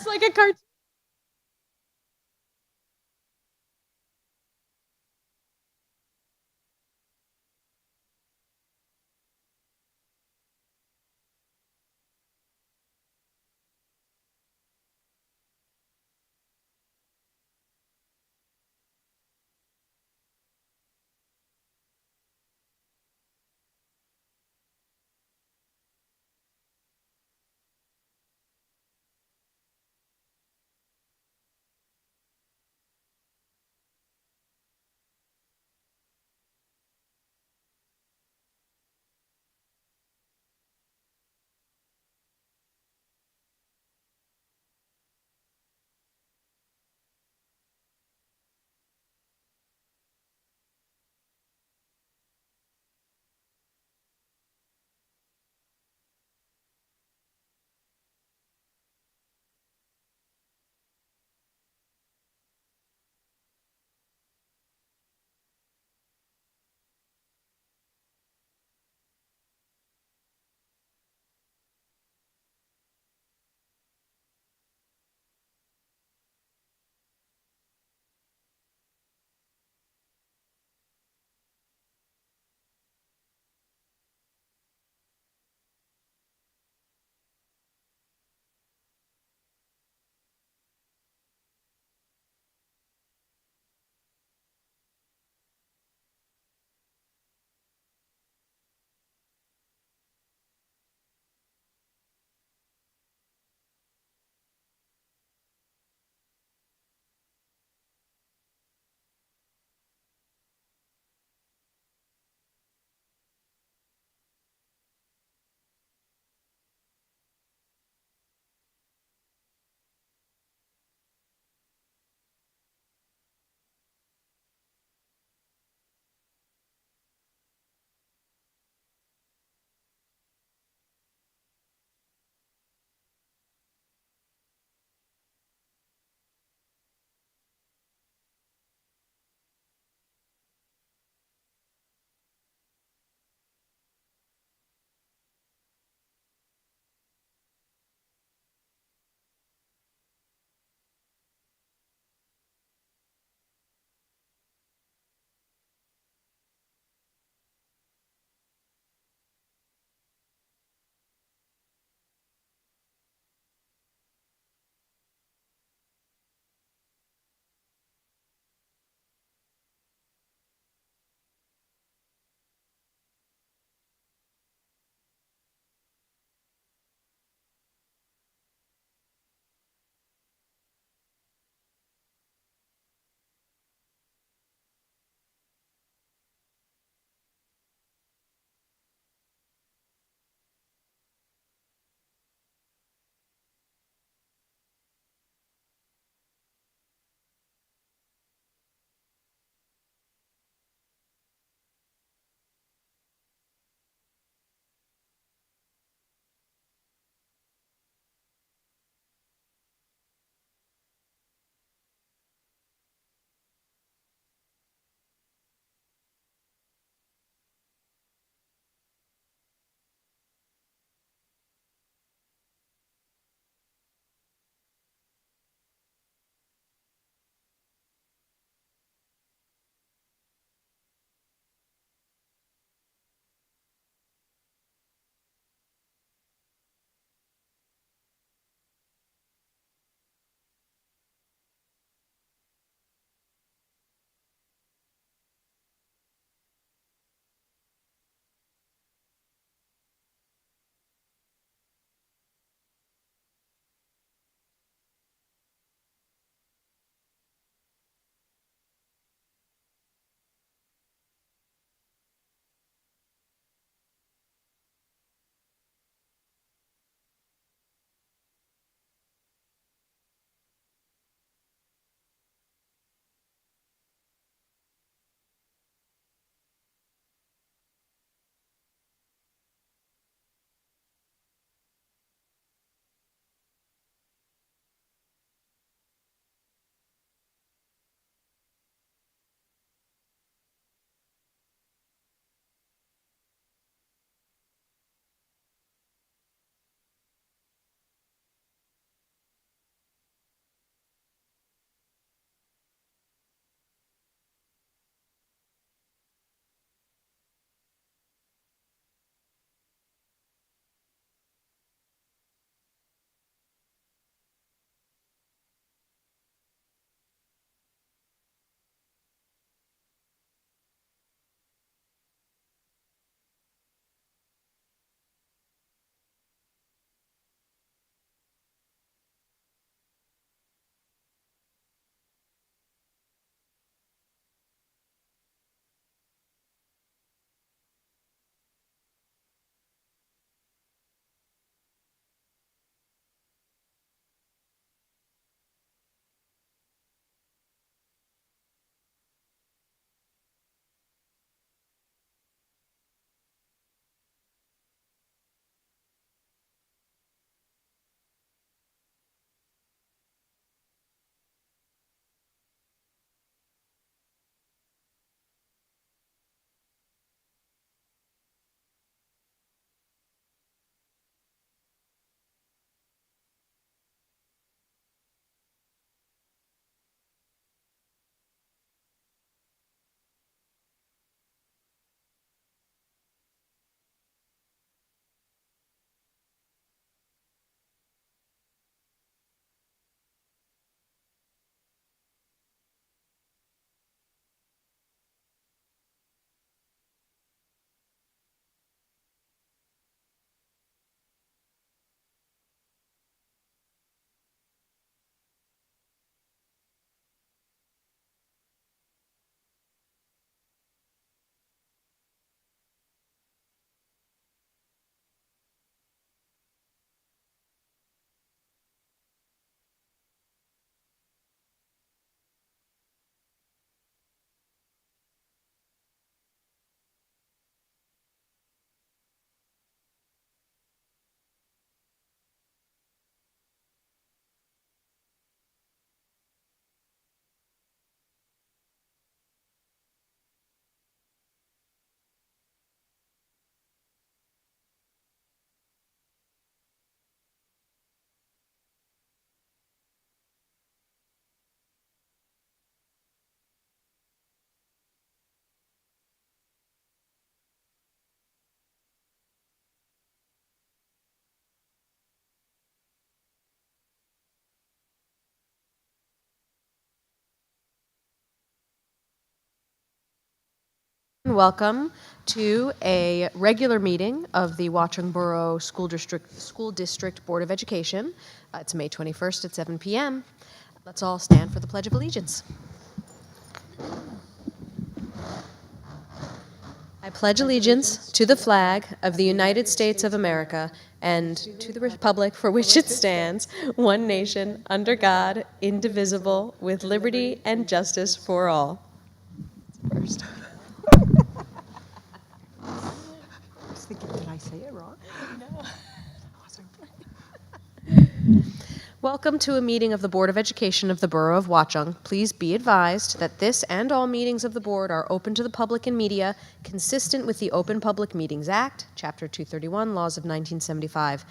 It's like a cartoon. welcome to a regular meeting of the Watchung Borough School District Board of Education. It's May 21st at 7 p.m. Let's all stand for the Pledge of Allegiance. I pledge allegiance to the flag of the United States of America and to the republic for which it stands, one nation, under God, indivisible, with liberty and justice for all. First. I was thinking, did I say it wrong? No. Welcome to a meeting of the Board of Education of the Borough of Watchung. Please be advised that this and all meetings of the board are open to the public and media, consistent with the Open Public Meetings Act, Chapter 231, Laws of 1975,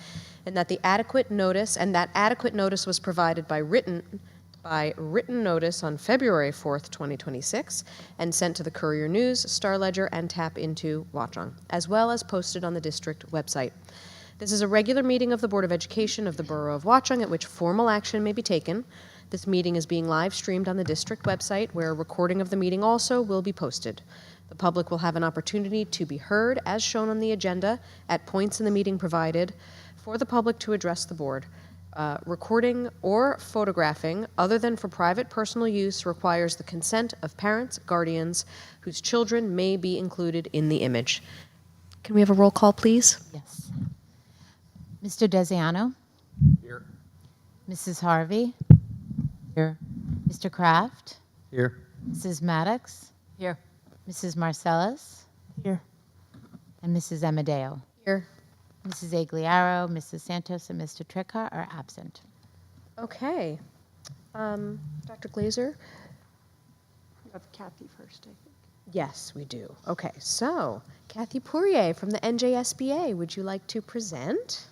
and that adequate notice was provided by written notice on February 4th, 2026, and sent to the Courier News, Star Ledger, and Tap Into Watchung, as well as posted on the district website. This is a regular meeting of the Board of Education of the Borough of Watchung at which formal action may be taken. This meeting is being live streamed on the district website, where a recording of the meeting also will be posted. The public will have an opportunity to be heard, as shown on the agenda, at points in the meeting provided for the public to address the board. Recording or photographing, other than for private personal use, requires the consent of parents, guardians, whose children may be included in the image. Can we have a roll call, please? Yes. Mr. Desiano? Here. Mrs. Harvey? Here. Mr. Kraft? Here. Mrs. Maddox? Here. Mrs. Marcellus? Here. And Mrs. Amadeo? Here. Mrs. Agliaro, Mrs. Santos, and Mr. Tricka are absent. Okay. Dr. Glazer? You have Kathy first, I think. Yes, we do. Okay, so Kathy Poirier from the NJSBA, would you like to present?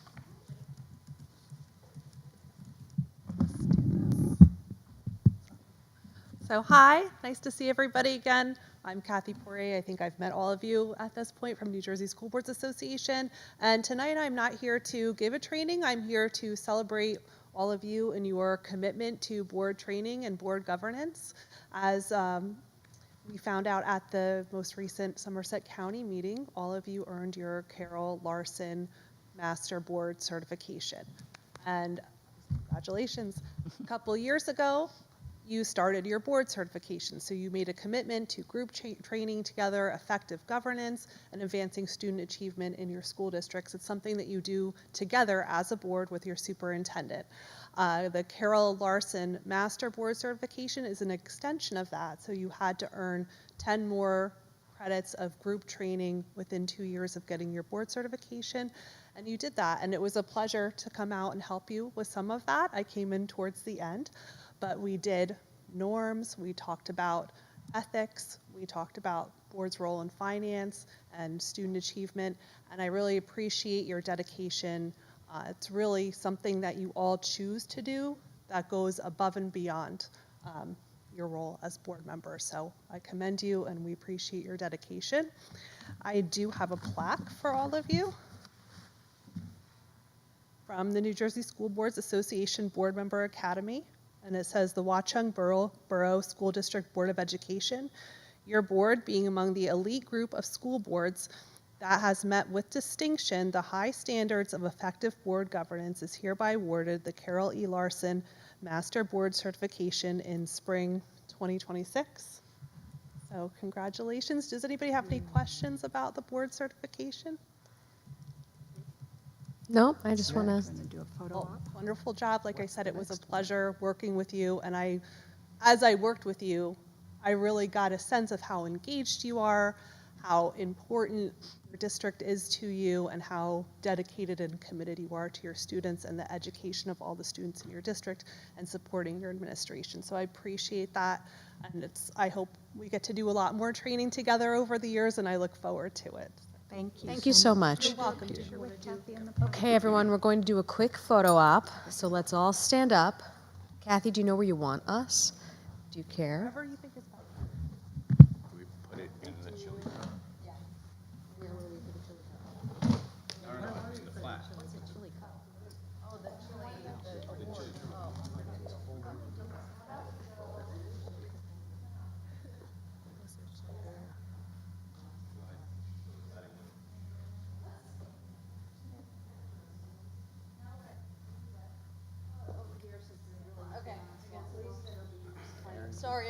So hi, nice to see everybody again. I'm Kathy Poirier. I think I've met all of you at this point from New Jersey School Boards Association. And tonight I'm not here to give a training. I'm here to celebrate all of you and your commitment to board training and board governance. As we found out at the most recent Somerset County meeting, all of you earned your Carol Larson Master Board Certification. And congratulations. A couple years ago, you started your board certification. So you made a commitment to group training together, effective governance, and advancing student achievement in your school districts. It's something that you do together as a board with your superintendent. The Carol Larson Master Board Certification is an extension of that. So you had to earn 10 more credits of group training within 2 years of getting your board certification. And you did that. And it was a pleasure to come out and help you with some of that. I came in towards the end. But we did norms, we talked about ethics, we talked about board's role in finance and student achievement, and I really appreciate your dedication. It's really something that you all choose to do that goes above and beyond your role as board members. So I commend you and we appreciate your dedication. I do have a plaque for all of you from the New Jersey School Boards Association Board Member Academy. And it says the Watchung Borough School District Board of Education. Your board, being among the elite group of school boards that has met with distinction the high standards of effective board governance, is hereby awarded the Carol E. Larson Master Board Certification in spring 2026. So congratulations. Does anybody have any questions about the board certification? No, I just want to. Do a photo op. Wonderful job. Like I said, it was a pleasure working with you. And as I worked with you, I really got a sense of how engaged you are, how important your district is to you, and how dedicated and committed you are to your students and the education of all the students in your district and supporting your administration. So I appreciate that. And I hope we get to do a lot more training together over the years, and I look forward to it. Thank you. Thank you so much. You're welcome. Okay, everyone, we're going to do a quick photo op, so let's all stand up. Kathy, do you know where you want us? Do you care? Whatever you think is best. Do we put it in the chili cup? Yeah. No, in the flat. What's a chili cup? Oh, the chili.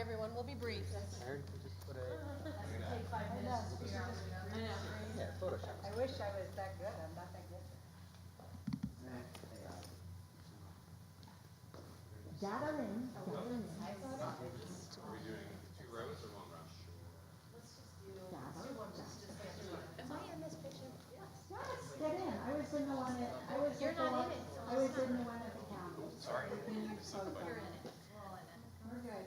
everyone. We'll be brief. I wish I was that good. I'm not that good. Gather in. Get in. I was in the one at, I was in the one at the county. Sorry. You're in it. We're good.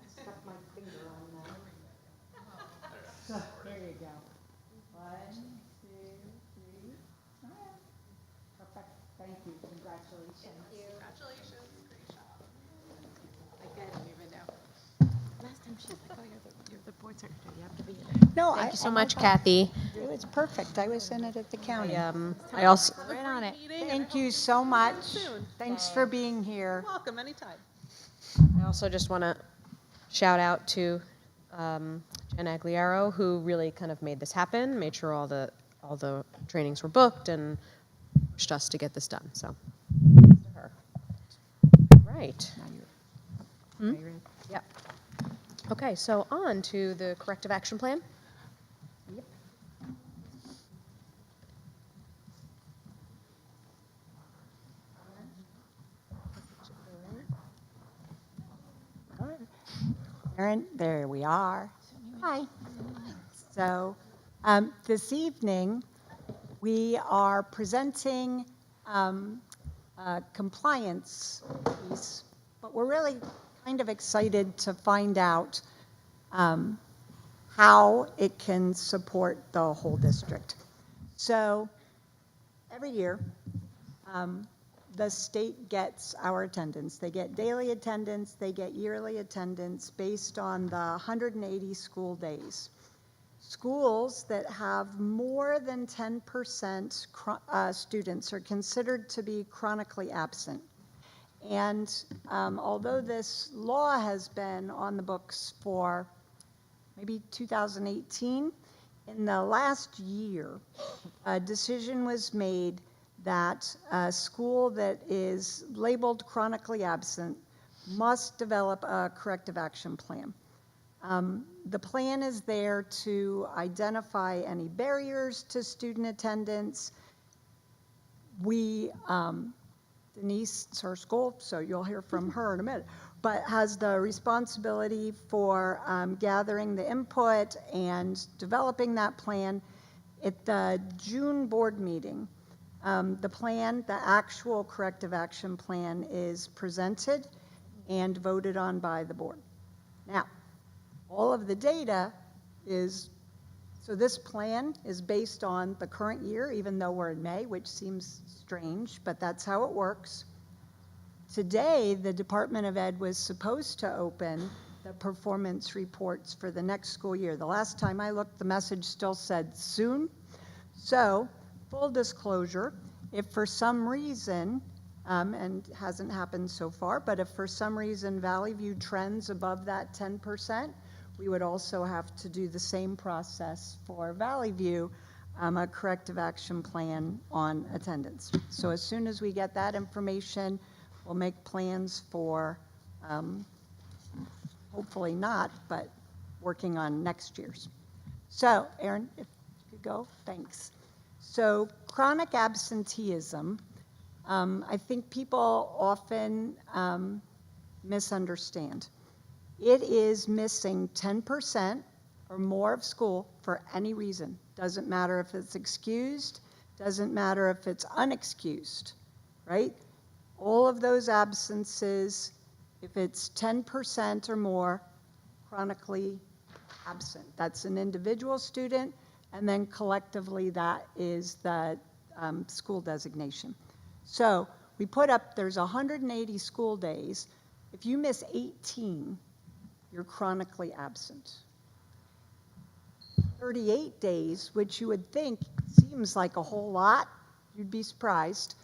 I stuck my finger on that. So, there you go. 1, 2, 3. Smile. Perfect. Thank you. Congratulations. Congratulations. Great job. I didn't even know. Last time she was like, oh, you're the board secretary. You have to be in it. No, Thank you so much, Kathy. It was perfect. I was in it at the county. I also, Right on it. Meeting, and I Thank hope you to so see much. soon. Thanks for being here. Welcome anytime. I also just want to shout out to Jen Agliaro, who really kind of made this happen, made sure all the trainings were booked, and pushed us to get this done. So, thanks to her. Right. Now you're- Yep. Okay, so on to the corrective action plan. Yep. Erin, there we are. Hi. So this evening, we are presenting a compliance piece, but we're really kind of excited to find out how it can support the whole district. So every year, the state gets our attendance. They get daily attendance, they get yearly attendance based on the 180 school days. Schools that have more than 10% students are considered to be chronically absent. And although this law has been on the books for maybe 2018, in the last year, a decision was made that a school that is labeled chronically absent must develop a corrective action plan. The plan is there to identify any barriers to student attendance. Denise, it's her school, so you'll hear from her in a minute, but has the responsibility for gathering the input and developing that plan. At the June board meeting, the actual corrective action plan is presented and voted on by the board. Now, all of the data so this plan is based on the current year, even though we're in May, which seems strange, but that's how it works. Today, the Department of Ed was supposed to open the performance reports for the next school year. The last time I looked, the message still said soon. So, full disclosure, if for some reason, and hasn't happened so far, but if for some reason Valley View trends above that 10%, we would also have to do the same process for Valley View, a corrective action plan on attendance. So as soon as we get that information, we'll make plans for, hopefully not, but working on next year's. So, Erin, if you could go, thanks. So chronic absenteeism, I think people often misunderstand. It is missing 10% or more of school for any reason. Doesn't matter if it's excused, doesn't matter if it's unexcused, right? All of those absences, if it's 10% or more, chronically absent. That's an individual student, and then collectively that is the school designation. So we put up, there's 180 school days. If you miss 18, you're chronically absent. 38 days, which you would think seems like a whole lot, you'd be surprised,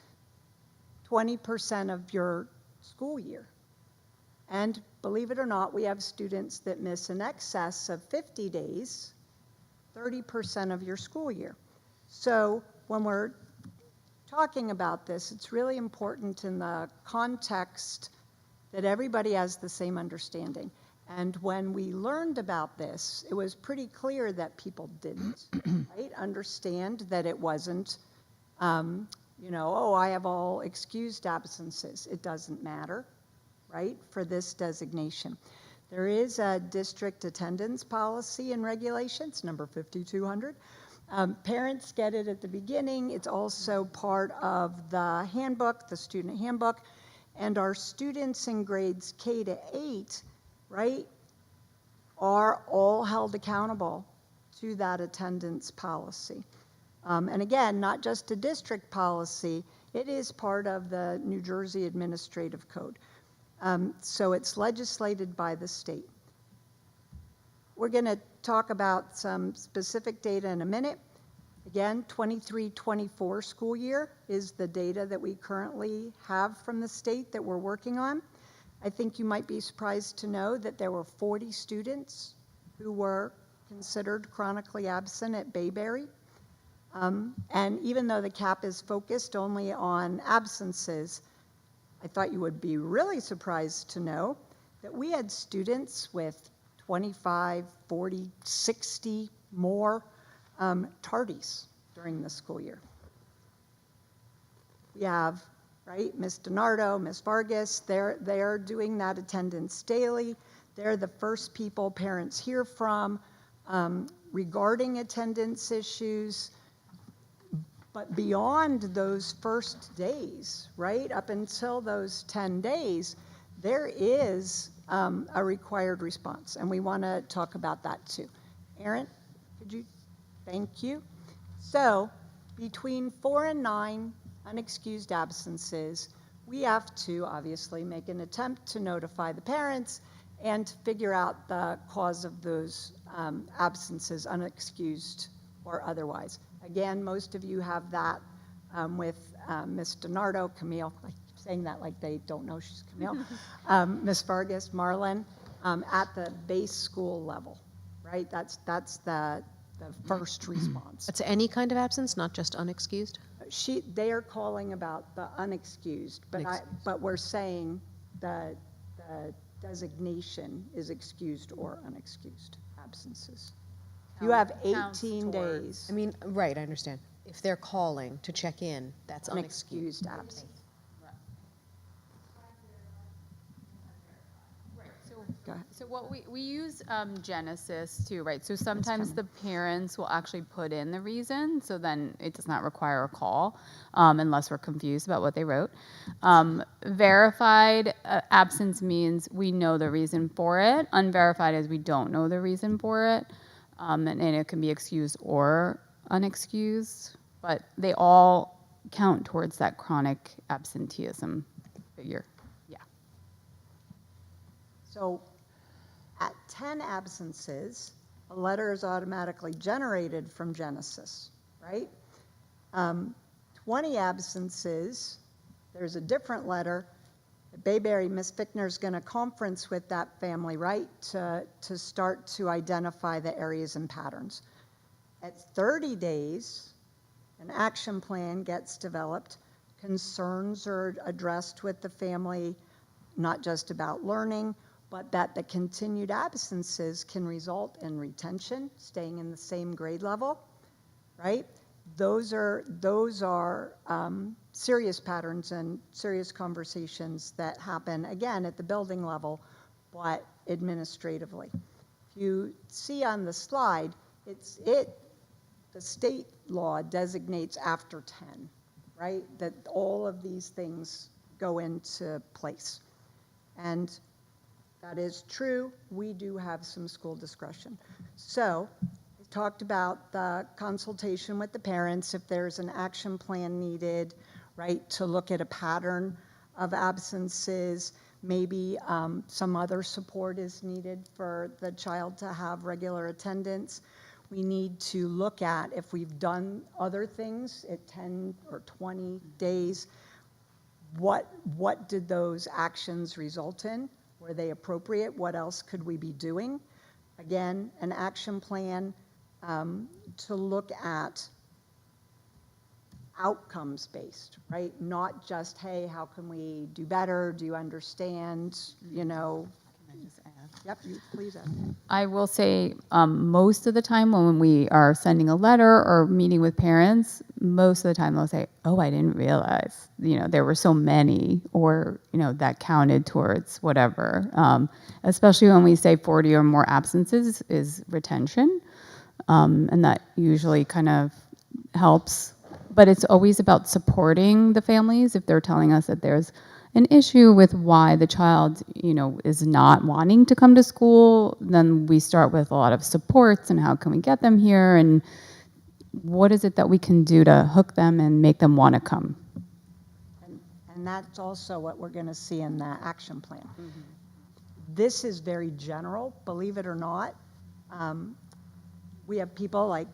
20% of your school year. And believe it or not, we have students that miss in excess of 50 days, 30% of your school year. So when we're talking about this, it's really important in the context that everybody has the same understanding. And when we learned about this, it was pretty clear that people didn't, right, understand that it wasn't, oh, I have all excused absences. It doesn't matter, right, for this designation. There is a district attendance policy and regulations, number 5200. Parents get it at the beginning. It's also part of the handbook, the student handbook. And our students in grades K to 8, right, are all held accountable to that attendance policy. And again, not just a district policy, it is part of the New Jersey Administrative Code. So it's legislated by the state. We're going to talk about some specific data in a minute. Again, 23-24 school year is the data that we currently have from the state that we're working on. I think you might be surprised to know that there were 40 students who were considered chronically absent at Bayberry. And even though the cap is focused only on absences, I thought you would be really surprised to know that we had students with 25, 40, 60 more tardies during the school year. We have, right, Ms. DiNardo, Ms. Vargas, they're doing that attendance daily. They're the first people parents hear from regarding attendance issues. But beyond those first days, right, up until those 10 days, there is a required response, and we want to talk about that too. Erin, could you? Thank you. So between 4 and 9 unexcused absences, we have to obviously make an attempt to notify the parents and to figure out the cause of those absences, unexcused or otherwise. Again, most of you have that with Ms. DiNardo, Camille, I keep saying that like they don't know she's Camille, Ms. Vargas, Marlon, at the base school level, right? That's the first response. That's any kind of absence, not just unexcused? They are calling about the unexcused, but we're saying the designation is excused or unexcused absences. You have 18 days. I mean, right, I understand. If they're calling to check in, that's unexcused. Unexcused absence. Go ahead. So what we use Genesis too, right? So sometimes the parents will actually put in the reason, so then it does not require a call unless we're confused about what they wrote. Verified absence means we know the reason for it. Unverified is we don't know the reason for it, and it can be excused or unexcused, but they all count towards that chronic absenteeism figure. So at 10 absences, a letter is automatically generated from Genesis, right? 20 absences, there's a different letter. At Bayberry, Ms. Fickner's going to conference with that family, right, to start to identify the areas and patterns. At 30 days, an action plan gets developed. Concerns are addressed with the family, not just about learning, but that the continued absences can result in retention, staying in the same grade level, right? Those are serious patterns and serious conversations that happen, again, at the building level, but administratively. If you see on the slide, the state law designates after 10, right? That all of these things go into place. And that is true. We do have some school discretion. So we talked about the consultation with the parents, if there's an action plan needed, right, to look at a pattern of absences, maybe some other support is needed for the child to have regular attendance. We need to look at if we've done other things at 10 or 20 days, what did those actions result in? Were they appropriate? What else could we be doing? Again, an action plan to look at outcomes-based, right? Not just, hey, how can we do better? Do you understand? You know, Can I just add? yep, you please add. I will say most of the time when we are sending a letter or meeting with parents, most of the time they'll say, oh, I didn't realize, there were so many, or, that counted towards whatever. Especially when we say 40 or more absences is retention. And that usually kind of helps. But it's always about supporting the families if they're telling us that there's an issue with why the child, is not wanting to come to school. Then we start with a lot of supports and how can we get them here and what is it that we can do to hook them and make them want to come. And that's also what we're going to see in the action plan. This is very general, believe it or not. We have people, like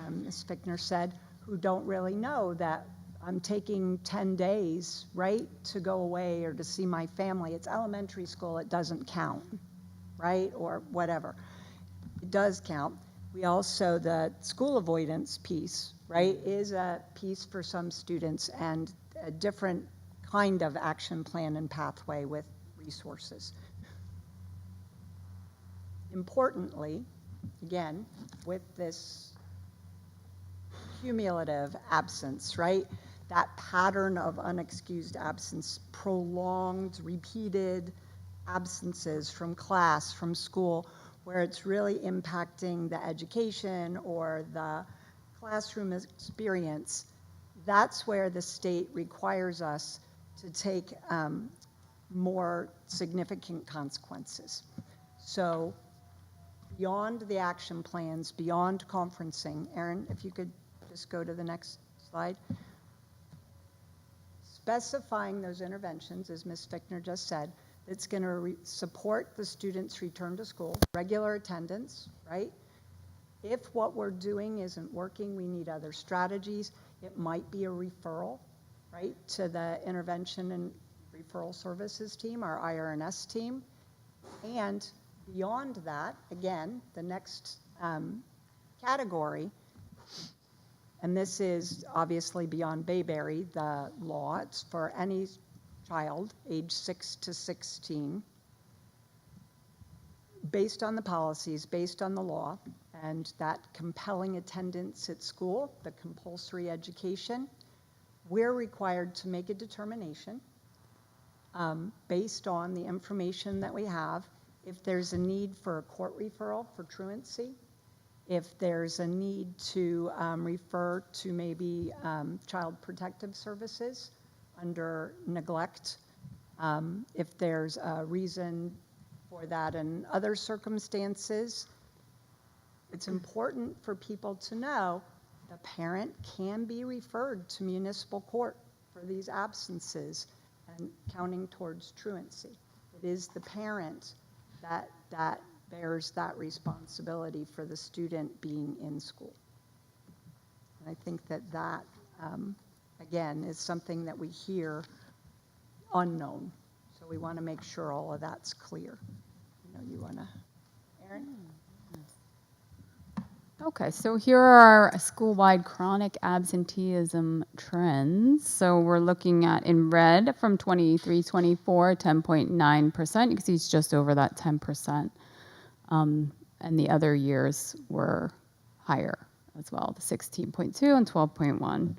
Ms. Fickner said, who don't really know that I'm taking 10 days, right, to go away or to see my family. It's elementary school, it doesn't count, right, or whatever. It does count. We also, the school avoidance piece, right, is a piece for some students and a different kind of action plan and pathway with resources. Importantly, again, with this cumulative absence, right? That pattern of unexcused absence, prolonged, repeated absences from class, from school, where it's really impacting the education or the classroom experience, that's where the state requires us to take more significant consequences. So beyond the action plans, beyond conferencing, Erin, if you could just go to the next slide. Specifying those interventions, as Ms. Fickner just said, that's going to support the students' return to school, regular attendance, right? If what we're doing isn't working, we need other strategies. It might be a referral, right, to the intervention and referral services team, our IRNS team. And beyond that, again, the next category, and this is obviously beyond Bayberry, the law, it's for any child age 6 to 16, based on the policies, based on the law, and that compelling attendance at school, the compulsory education, we're required to make a determination based on the information that we have, if there's a need for a court referral for truancy, if there's a need to refer to maybe child protective services under neglect, if there's a reason for that in other circumstances. It's important for people to know the parent can be referred to municipal court for these absences and counting towards truancy. It is the parent that bears that responsibility for the student being in school. And I think that again, is something that we hear unknown. So we want to make sure all of that's clear. You want to, Erin? Okay, so here are our school-wide chronic absenteeism trends. So we're looking at in red from 23-24, 10.9%. You can see it's just over that 10%. And the other years were higher as well, the 16.2 and 12.1.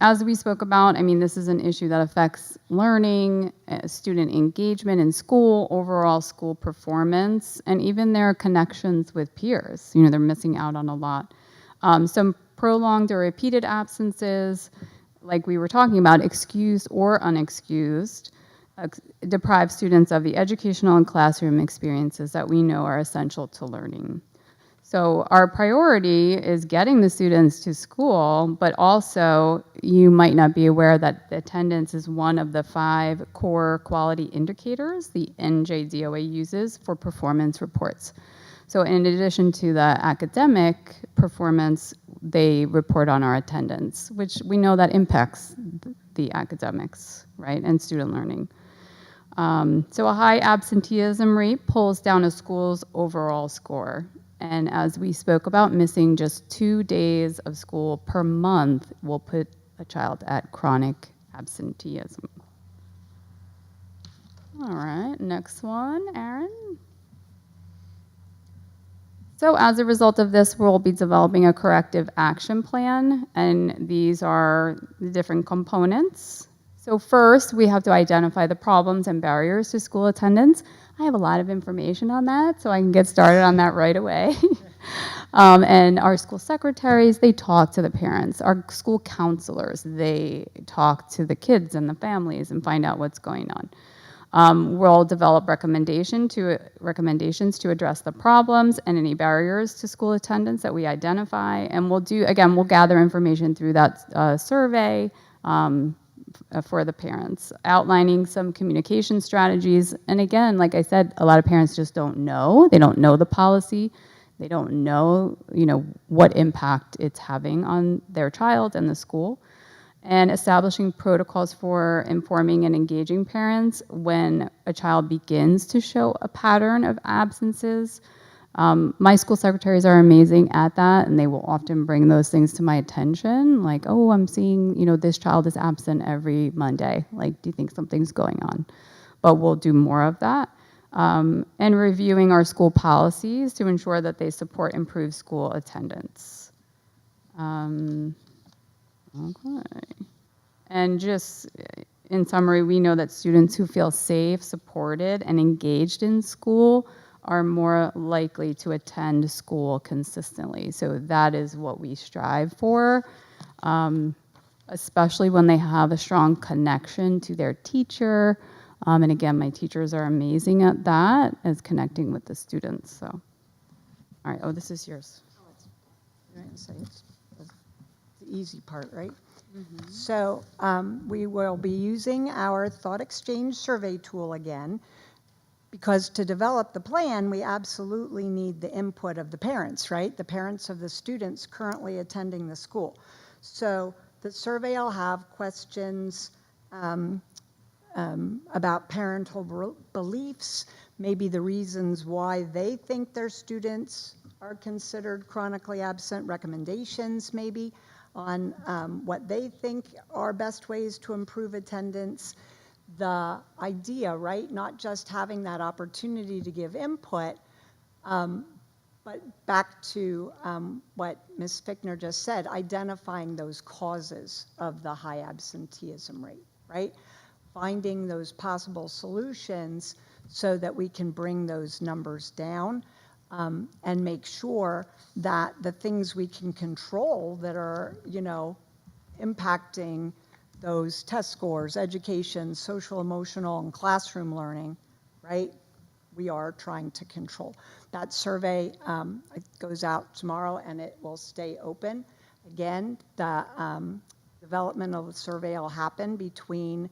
As we spoke about, this is an issue that affects learning, student engagement in school, overall school performance, and even their connections with peers. They're missing out on a lot. Some prolonged or repeated absences, like we were talking about, excused or unexcused, deprive students of the educational and classroom experiences that we know are essential to learning. So our priority is getting the students to school, but also you might not be aware that the attendance is one of the 5 core quality indicators the NJDOA uses for performance reports. So in addition to the academic performance, they report on our attendance, which we know that impacts the academics, right, and student learning. So a high absenteeism rate pulls down a school's overall score. And as we spoke about, missing just 2 days of school per month will put a child at chronic absenteeism. All right, next one, Aaron. So as a result of this, we'll be developing a corrective action plan, and these are the different components. So first, we have to identify the problems and barriers to school attendance. I have a lot of information on that, so I can get started on that right away. And our school secretaries, they talk to the parents. Our school counselors, they talk to the kids and the families and find out what's going on. We'll develop recommendations to address the problems and any barriers to school attendance that we identify. And we'll gather information through that survey for the parents, outlining some communication strategies. And again, like I said, a lot of parents just don't know. They don't know the policy. They don't know, what impact it's having on their child and the school. And establishing protocols for informing and engaging parents when a child begins to show a pattern of absences. My school secretaries are amazing at that, and they will often bring those things to my attention, like, oh, I'm seeing, this child is absent every Monday. Like, do you think something's going on? But we'll do more of that. And reviewing our school policies to ensure that they support improved school attendance. Okay. And just in summary, we know that students who feel safe, supported, and engaged in school are more likely to attend school consistently. So that is what we strive for, especially when they have a strong connection to their teacher. And again, my teachers are amazing at that, as connecting with the students. So, all right. Oh, this is yours. You're going to say it's the easy part, right? So we will be using our thought exchange survey tool again, because to develop the plan, we absolutely need the input of the parents, right? The parents of the students currently attending the school. So the survey will have questions about parental beliefs, maybe the reasons why they think their students are considered chronically absent, recommendations maybe on what they think are best ways to improve attendance. The idea, right, not just having that opportunity to give input, but back to what Ms. Fickner just said, identifying those causes of the high absenteeism rate, right? Finding those possible solutions so that we can bring those numbers down. And make sure that the things we can control that are, impacting those test scores, education, social, emotional, and classroom learning, right, we are trying to control. That survey it goes out tomorrow, and it will stay open. Again, the development of the survey will happen between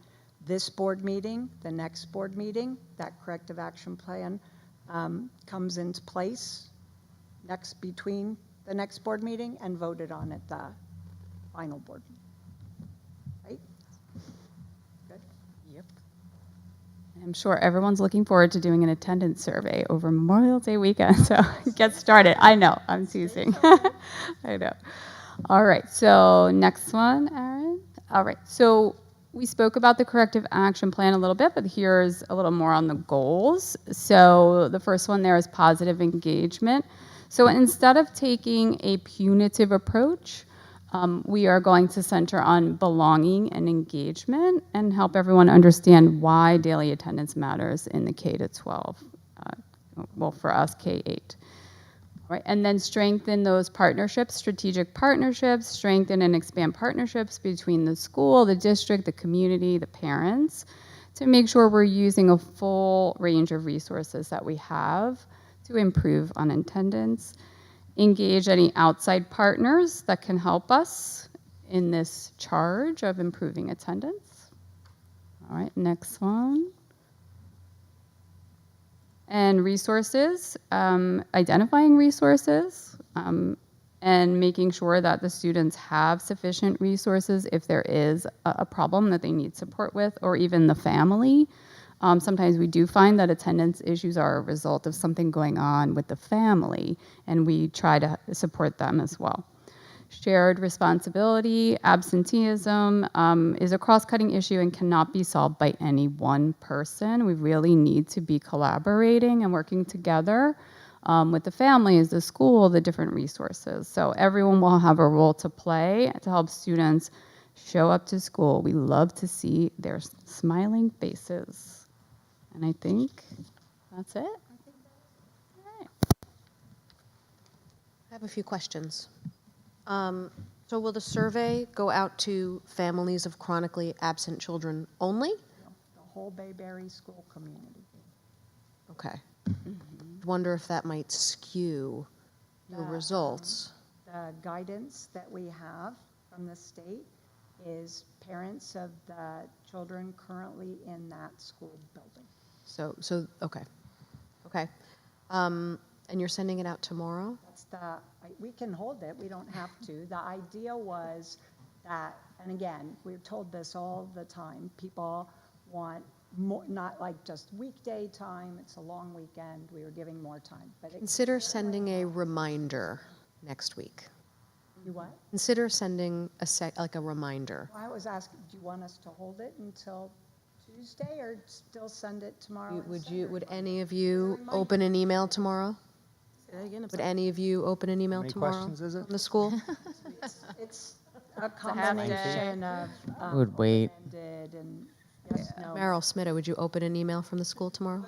this board meeting, the next board meeting. That corrective action plan comes into place between the next board meeting and voted on at the final board meeting. Right? Good? Yep. I'm sure everyone's looking forward to doing an attendance survey over Memorial Day weekend, so get started. I know, I'm teasing. I know. All right, so next one, Aaron. All right, so we spoke about the corrective action plan a little bit, but here's a little more on the goals. So the first one there is positive engagement. So instead of taking a punitive approach, we are going to center on belonging and engagement and help everyone understand why daily attendance matters in the K-12. Well, for us, K-8. Right, and then strengthen those partnerships, strategic partnerships, strengthen and expand partnerships between the school, the district, the community, the parents, to make sure we're using a full range of resources that we have to improve on attendance. Engage any outside partners that can help us in this charge of improving attendance. All right, next one. And resources, identifying resources, and making sure that the students have sufficient resources if there is a problem that they need support with, or even the family. Sometimes we do find that attendance issues are a result of something going on with the family, and we try to support them as well. Shared responsibility, absenteeism is a cross-cutting issue and cannot be solved by any one person. We really need to be collaborating and working together with the families, the school, the different resources. So everyone will have a role to play to help students show up to school. We love to see their smiling faces. And I think that's it. All right. I have a few questions. So will the survey go out to families of chronically absent children only? The whole Bayberry school community. Okay. Wonder if that might skew your results. The guidance that we have from the state is parents of the children currently in that school building. So okay. Okay. And you're sending it out tomorrow? We can hold it, we don't have to. The idea was that, and again, we're told this all the time, people want more, not like just weekday time, it's a long weekend, we were giving more time. But Consider sending a reminder next week. you what? Consider sending like a reminder. I was asking, do you want us to hold it until Tuesday or still send it tomorrow? Would any of you open an email tomorrow? Would any of you open an email many tomorrow? questions is it? From the school? It's a combination of. Would wait. Open-ended and yes, no. Meryl Smitta, would you open an email from the school tomorrow?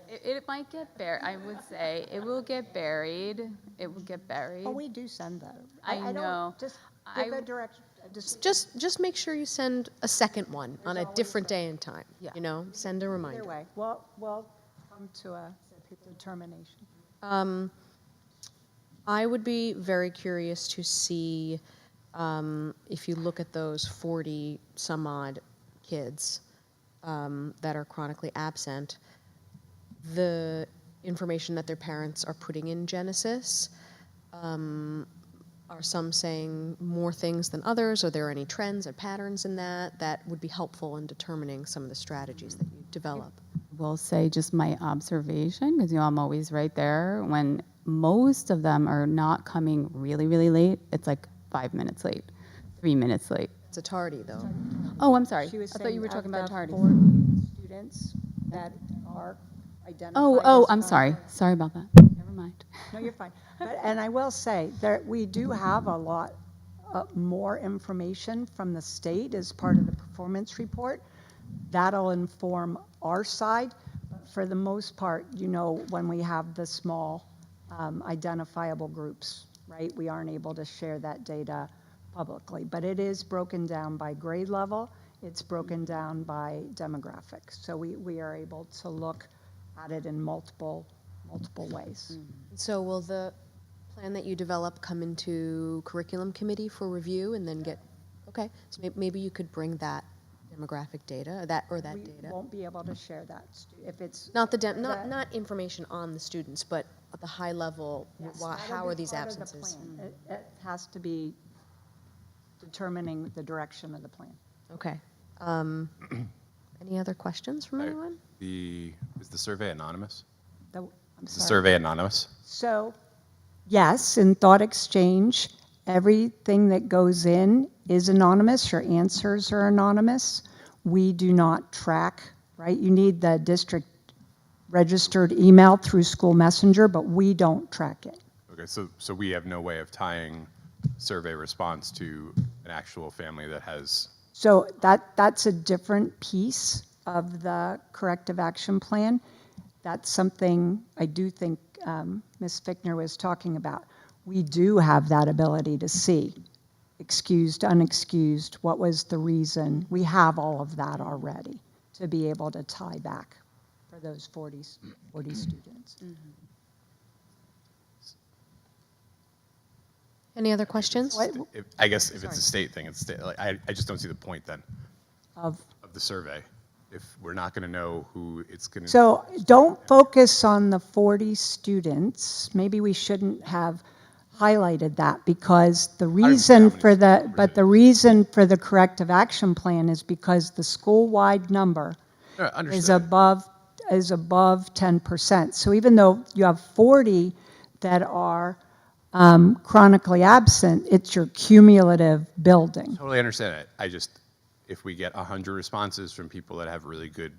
It might get buried. I would say it will get buried. It will get buried. Oh, we do send that. I don't- know. Just I- give a direction. Just make sure you send a second one on a different day and time. Yeah. You know, send a Either reminder. way, we'll come to a determination. I would be very curious to see if you look at those 40 some odd kids that are chronically absent, the information that their parents are putting in Genesis. Are some saying more things than others? Are there any trends or patterns in that would be helpful in determining some of the strategies that you develop? Will say just my observation, because I'm always right there. When most of them are not coming really, really late, it's like 5 minutes late, 3 minutes late. It's a tardy, though. Oh, I'm sorry. She was I thought you were saying talking of about the tardy. 40 students that are identified. Oh, as I'm sorry. chronically- Sorry about that. Never mind. No, you're fine. And I will say that we do have a lot more information from the state as part of the performance report. That'll inform our side. But for the most part, when we have the small identifiable groups, right, we aren't able to share that data publicly. But it is broken down by grade level. It's broken down by demographics. So we are able to look at it in multiple ways. So will the plan that you develop come into curriculum committee for review and then get, okay, so maybe you could bring that demographic data, that We data. won't be able to share that if it's. Not that- not information on the students, but at the high level, Yes, how that'll are be these part of the absences? plan. It has to be determining the direction of the plan. Okay. Any other questions from Right. anyone? Is the survey anonymous? I'm Is the sorry. survey anonymous? So, yes, in Thought Exchange, everything that goes in is anonymous. Your answers are anonymous. We do not track, right? You need the district registered email through School Messenger, but we don't track it. Okay, so we have no way of tying survey response to an actual family that has, So that's a different piece of the corrective action plan. That's something I do think Ms. Fickner was talking about. We do have that ability to see excused, unexcused, what was the reason. We have all of that already to be able to tie back for those 40 students. Any other questions? What I guess if it's a state thing, it's state, like, I just don't see the point then of of the survey. If we're not going to know who it's going to. So don't focus on the 40 students. Maybe we shouldn't have highlighted that because the reason for the, but the reason for the corrective action plan is because the school-wide number is Understood. above 10%. So even though you have 40 that are chronically absent, it's your cumulative building. Totally understand it. If we get 100 responses from people that have really good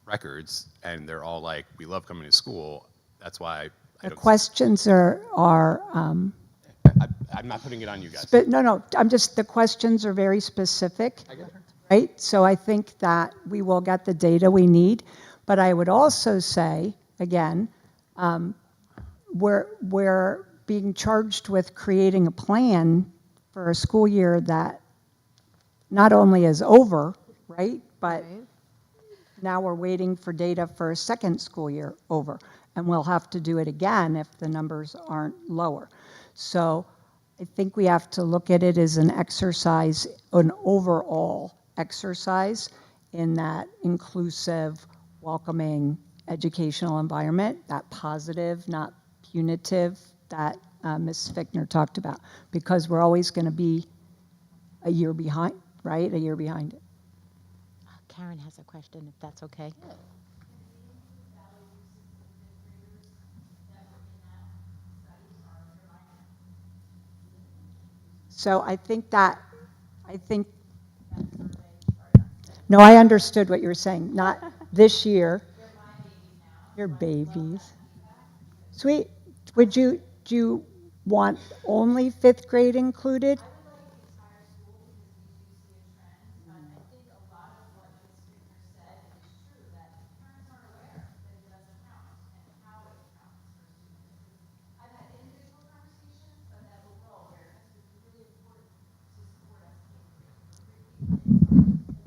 records and they're all like, we love coming to school, that's why I The don't. questions are I'm not putting it on you guys. but no, the questions are very specific, right? So I think that we will get the data we need. But I would also say, again, we're being charged with creating a plan for a school year that not only is over, right? But now we're waiting for data for a second school year over. And we'll have to do it again if the numbers aren't lower. So I think we have to look at it as an exercise, an overall exercise in that inclusive, welcoming educational environment, that positive, not punitive, that Ms. Fickner talked about, because we're always going to be a year behind, right? A year behind it. Karen has a question, if that's okay. So no, I understood what you were saying, not this year. Your babies. Sweet, do you want only 5th grade included?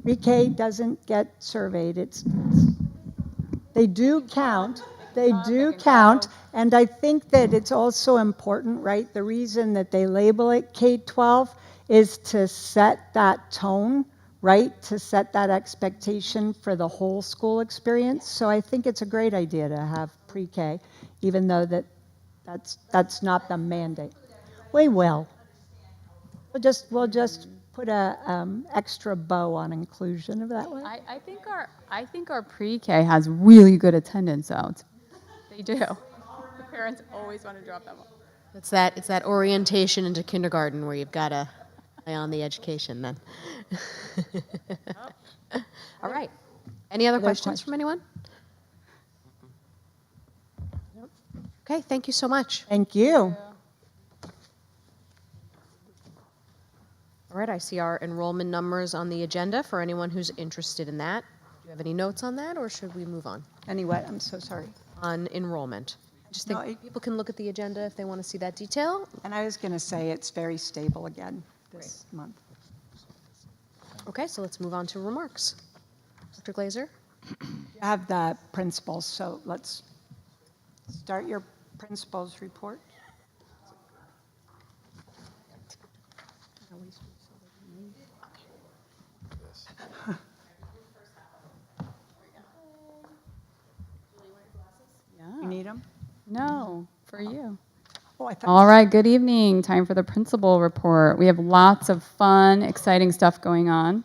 Pre-K doesn't get surveyed, they do count, and I think that it's also important, right? The reason that they label it K-12 is to set that tone, right? To set that expectation for the whole school experience. So I think it's a great idea to have pre-K, even though that's not the mandate. We will. We'll just put a extra bow on inclusion of that one. I think our pre-K has really good attendance though. They do. The parents always want to drop them off. It's that orientation into kindergarten where you've got to eye on the education then. All right. Any other questions from anyone? Nope. Okay, thank you so much. Thank you. All right, I see our enrollment numbers on the agenda for anyone who's interested in that. Do you have any notes on that, or should we move on? Anyway, I'm so sorry. On enrollment. I just think No, people can look at the agenda if they want to see that detail. And I was going to say it's very stable again this month. Okay, so let's move on to remarks. Dr. Glazer? You have the principals, so let's start your principals report. You need them? No, for you. Oh, I thought. All right, good evening. Time for the principal report. We have lots of fun, exciting stuff going on.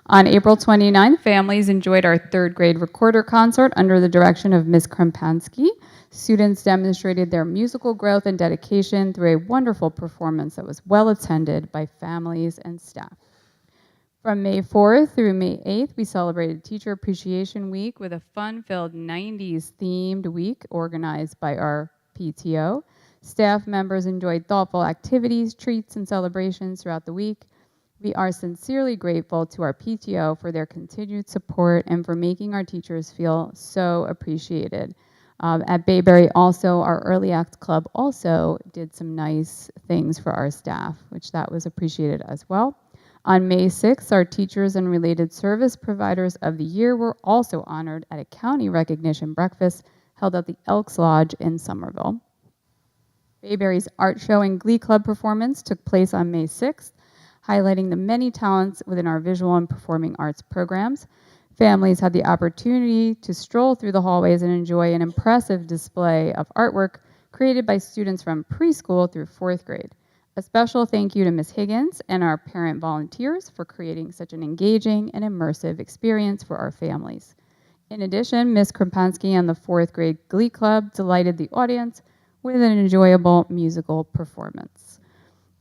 On April 29th, families enjoyed our 3rd grade recorder concert under the direction of Ms. Krempansky. Students demonstrated their musical growth and dedication through a wonderful performance that was well attended by families and staff. From May 4th through May 8th, we celebrated Teacher Appreciation Week with a fun-filled 90s themed week organized by our PTO. Staff members enjoyed thoughtful activities, treats, and celebrations throughout the week. We are sincerely grateful to our PTO for their continued support and for making our teachers feel so appreciated. At Bayberry also, our Early Act Club also did some nice things for our staff, which that was appreciated as well. On May 6th, our Teachers and Related Service Providers of the Year were also honored at a county recognition breakfast held at the Elks Lodge in Somerville. Bayberry's Art Show and Glee Club performance took place on May 6th, highlighting the many talents within our visual and performing arts programs. Families had the opportunity to stroll through the hallways and enjoy an impressive display of artwork created by students from preschool through 4th grade. A special thank you to Ms. Higgins and our parent volunteers for creating such an engaging and immersive experience for our families. In addition, Ms. Krapansky and the 4th grade Glee Club delighted the audience with an enjoyable musical performance.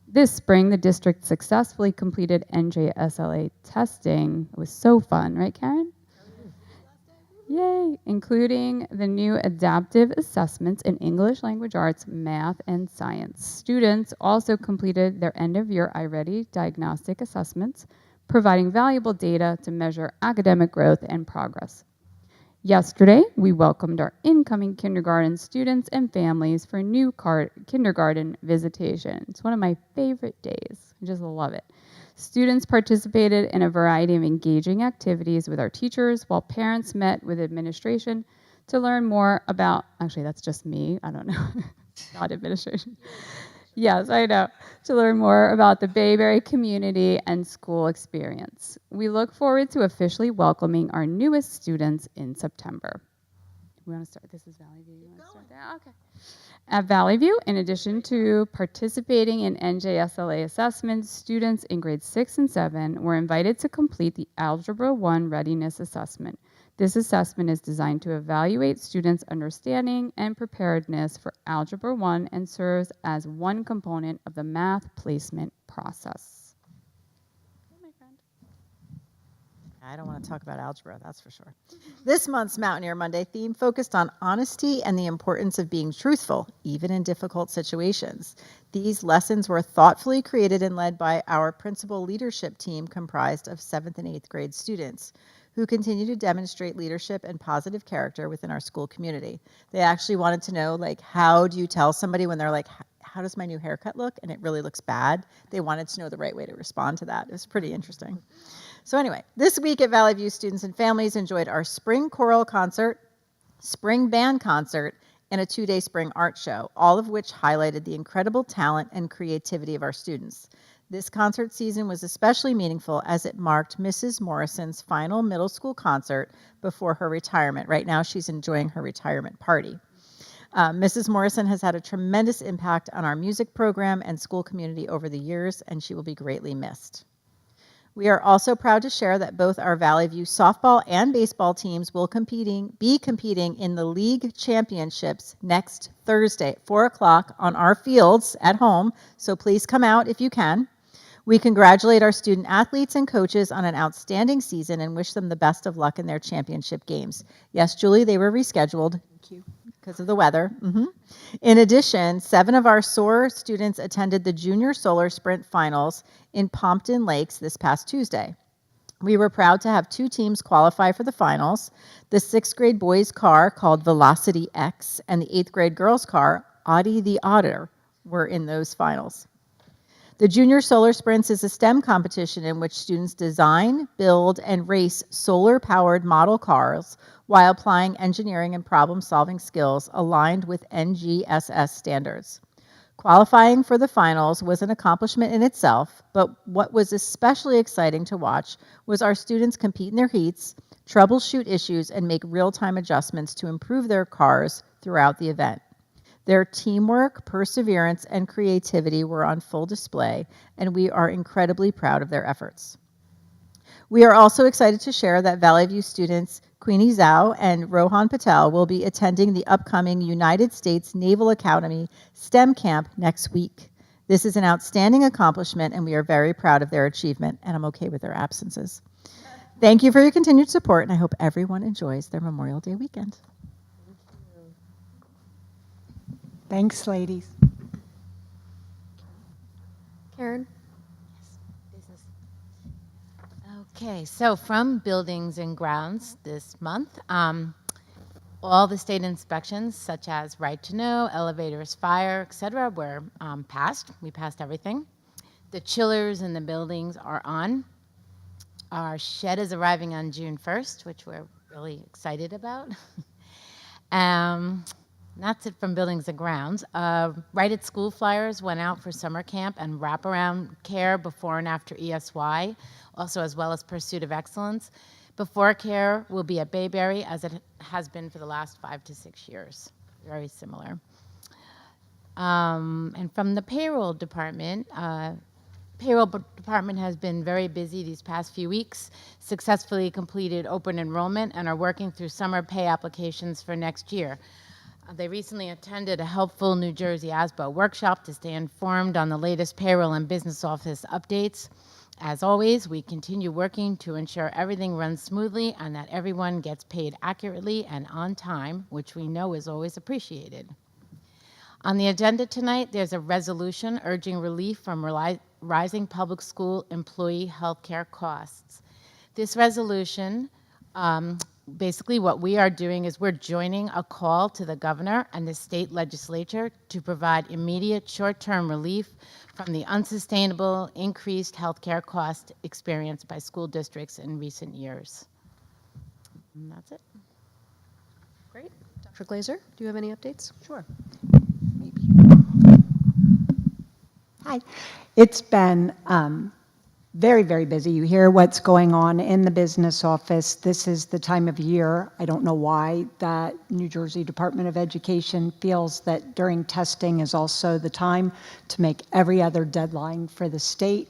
This spring, the district successfully completed NJSLA testing. It was so fun, right, Karen? Yay! Including the new adaptive assessments in English language arts, math, and science. Students also completed their end-of-year iReady diagnostic assessments, providing valuable data to measure academic growth and progress. Yesterday, we welcomed our incoming kindergarten students and families for new kindergarten visitation. It's one of my favorite days. I just love it. Students participated in a variety of engaging activities with our teachers, while parents met with administration to learn more about, actually, that's just me. I don't know, not administration. Yes, I know. To learn more about the Bayberry community and school experience. We look forward to officially welcoming our newest students in September. We want to start. This is Valley View. You want to start there? Okay. At Valley View, in addition to participating in NJSLA assessments, students in grades 6 and 7 were invited to complete the Algebra 1 Readiness Assessment. This assessment is designed to evaluate students' understanding and preparedness for Algebra 1 and serves as one component of the math placement process. My friend. I don't want to talk about algebra, that's for sure. This month's Mountaineer Monday theme focused on honesty and the importance of being truthful, even in difficult situations. These lessons were thoughtfully created and led by our principal leadership team comprised of 7th and 8th grade students who continue to demonstrate leadership and positive character within our school community. They actually wanted to know, like, how do you tell somebody when they're like, how does my new haircut look? And it really looks bad. They wanted to know the right way to respond to that. It was pretty interesting. So anyway, this week at Valley View, students and families enjoyed our spring choral concert, spring band concert, and a 2-day spring art show, all of which highlighted the incredible talent and creativity of our students. This concert season was especially meaningful as it marked Mrs. Morrison's final middle school concert before her retirement. Right now, she's enjoying her retirement party. Mrs. Morrison has had a tremendous impact on our music program and school community over the years, and she will be greatly missed. We are also proud to share that both our Valley View softball and baseball teams will be competing in the league championships next Thursday at 4 o'clock on our fields at home, so please come out if you can. We congratulate our student athletes and coaches on an outstanding season and wish them the best of luck in their championship games. Yes, Julie, they were rescheduled. Thank you. Because of the weather. In addition, 7 of our SOAR students attended the Junior Solar Sprint Finals in Pompton Lakes this past Tuesday. We were proud to have 2 teams qualify for the finals. The 6th grade boys' car called Velocity X and the 8th grade girls' car, Audie the Otter, were in those finals. The Junior Solar Sprints is a STEM competition in which students design, build, and race solar-powered model cars while applying engineering and problem-solving skills aligned with NGSS standards. Qualifying for the finals was an accomplishment in itself, but what was especially exciting to watch was our students compete in their heats, troubleshoot issues, and make real-time adjustments to improve their cars throughout the event. Their teamwork, perseverance, and creativity were on full display, and we are incredibly proud of their efforts. We are also excited to share that Valley View students Queenie Zhao and Rohan Patel will be attending the upcoming United States Naval Academy STEM Camp next week. This is an outstanding accomplishment, and we are very proud of their achievement, and I'm okay with their absences. Thank you for your continued support, and I hope everyone enjoys their Memorial Day weekend. Thanks, ladies. Karen? Business. Okay, so from Buildings and Grounds this month, all the state inspections, such as right to know, elevators, fire, etc., were passed. We passed everything. The chillers in the buildings are on. Our shed is arriving on June 1st, which we're really excited about. That's it from Buildings and Grounds. Right at School flyers went out for summer camp and wraparound care before and after ESY, also as well as Pursuit of Excellence. Before care will be at Bayberry, as it has been for the last 5 to 6 years. Very similar. And from the payroll department, department has been very busy these past few weeks, successfully completed open enrollment, and are working through summer pay applications for next year. They recently attended a helpful New Jersey ASBO workshop to stay informed on the latest payroll and business office updates. As always, we continue working to ensure everything runs smoothly and that everyone gets paid accurately and on time, which we know is always appreciated. On the agenda tonight, there's a resolution urging relief from rising public school employee health care costs. This resolution, basically what we are doing is we're joining a call to the governor and the state legislature to provide immediate short-term relief from the unsustainable increased health care cost experienced by school districts in recent years. And that's it. Great. Dr. Glazer, do you have any updates? Sure. Hi. It's been very, very busy. You hear what's going on in the business office. This is the time of year. I don't know why the New Jersey Department of Education feels that during testing is also the time to make every other deadline for the state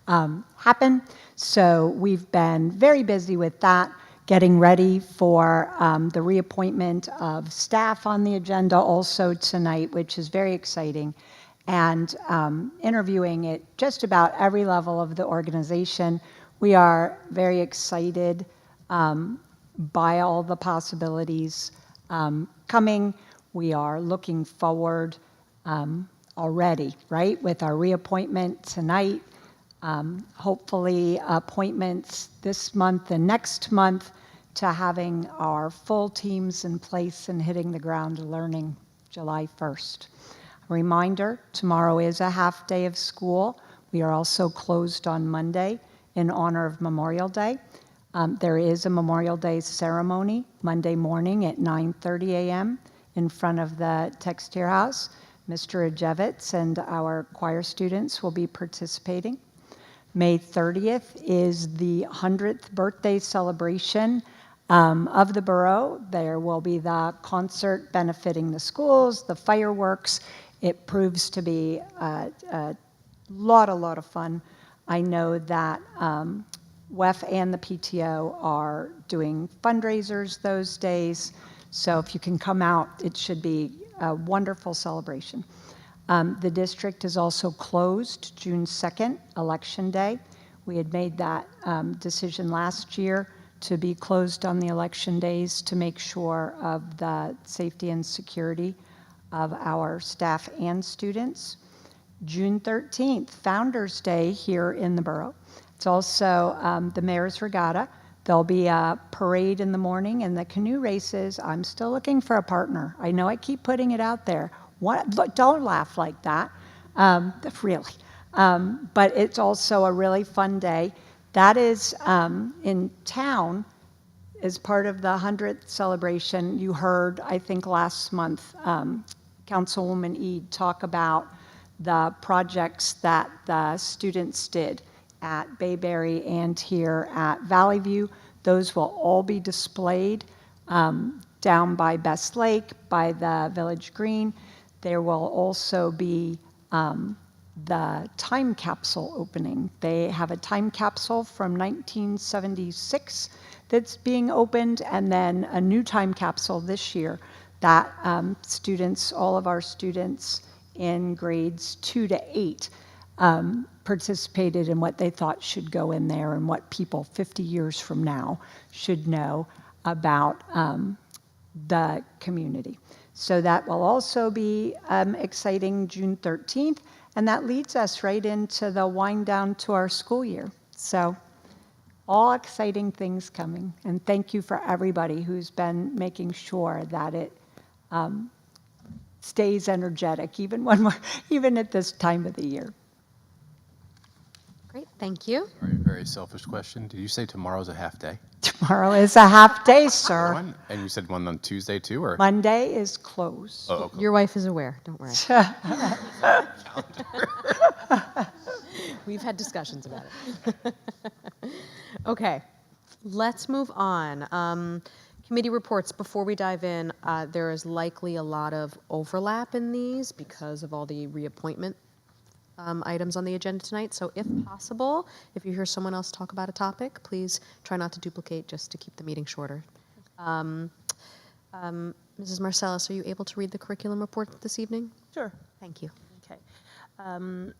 happen. So we've been very busy with that, getting ready for the reappointment of staff on the agenda also tonight, which is very exciting, and interviewing at just about every level of the organization. We are very excited by all the possibilities coming. We are looking forward already, right, with our reappointment tonight, hopefully appointments this month and next month, to having our full teams in place and hitting the ground learning July 1st. Reminder, tomorrow is a half day of school. We are also closed on Monday in honor of Memorial Day. There is a Memorial Day ceremony Monday morning at 9:30 a.m. in front of the Textier House. Mr. Ajevitz and our choir students will be participating. May 30th is the 100th birthday celebration of the borough. There will be the concert benefiting the schools, the fireworks. It proves to be a lot of fun. I know that WEF and the PTO are doing fundraisers those days, so if you can come out, it should be a wonderful celebration. The district is also closed June 2nd, Election Day. We had made that decision last year to be closed on the election days to make sure of the safety and security of our staff and students. June 13th, Founders Day here in the borough. It's also the Mayor's Regatta. There'll be a parade in the morning, and the canoe races. I'm still looking for a partner. I know I keep putting it out there. Don't laugh like that, really. But it's also a really fun day. That is in town as part of the 100th celebration. You heard, I think last month, Councilwoman Eade talk about the projects that the students did at Bayberry and here at Valley View. Those will all be displayed down by Best Lake, by the Village Green. There will also be the time capsule opening. They have a time capsule from 1976 that's being opened, and then a new time capsule this year that students, all of our students in grades 2 to 8 participated in what they thought should go in there and what people 50 years from now should know about the community. So that will also be exciting June 13th, and that leads us right into the wind down to our school year. So all exciting things coming, and thank you for everybody who's been making sure that it stays energetic, even at this time of the year. Great, thank you. Very, very selfish question. Did you say tomorrow's a half day? Tomorrow is a half day, sir. One? And you said one on Tuesday too, or? Monday is closed. Oh, okay. Your wife is aware, don't worry. We've had discussions about it. Okay, let's move on. Committee reports, before we dive in, there is likely a lot of overlap in these because of all the reappointment items on the agenda tonight. So if possible, if you hear someone else talk about a topic, please try not to duplicate just to keep the meeting shorter. Mrs. Marcellus, are you able to read the curriculum report this evening? Sure. Thank you. Okay.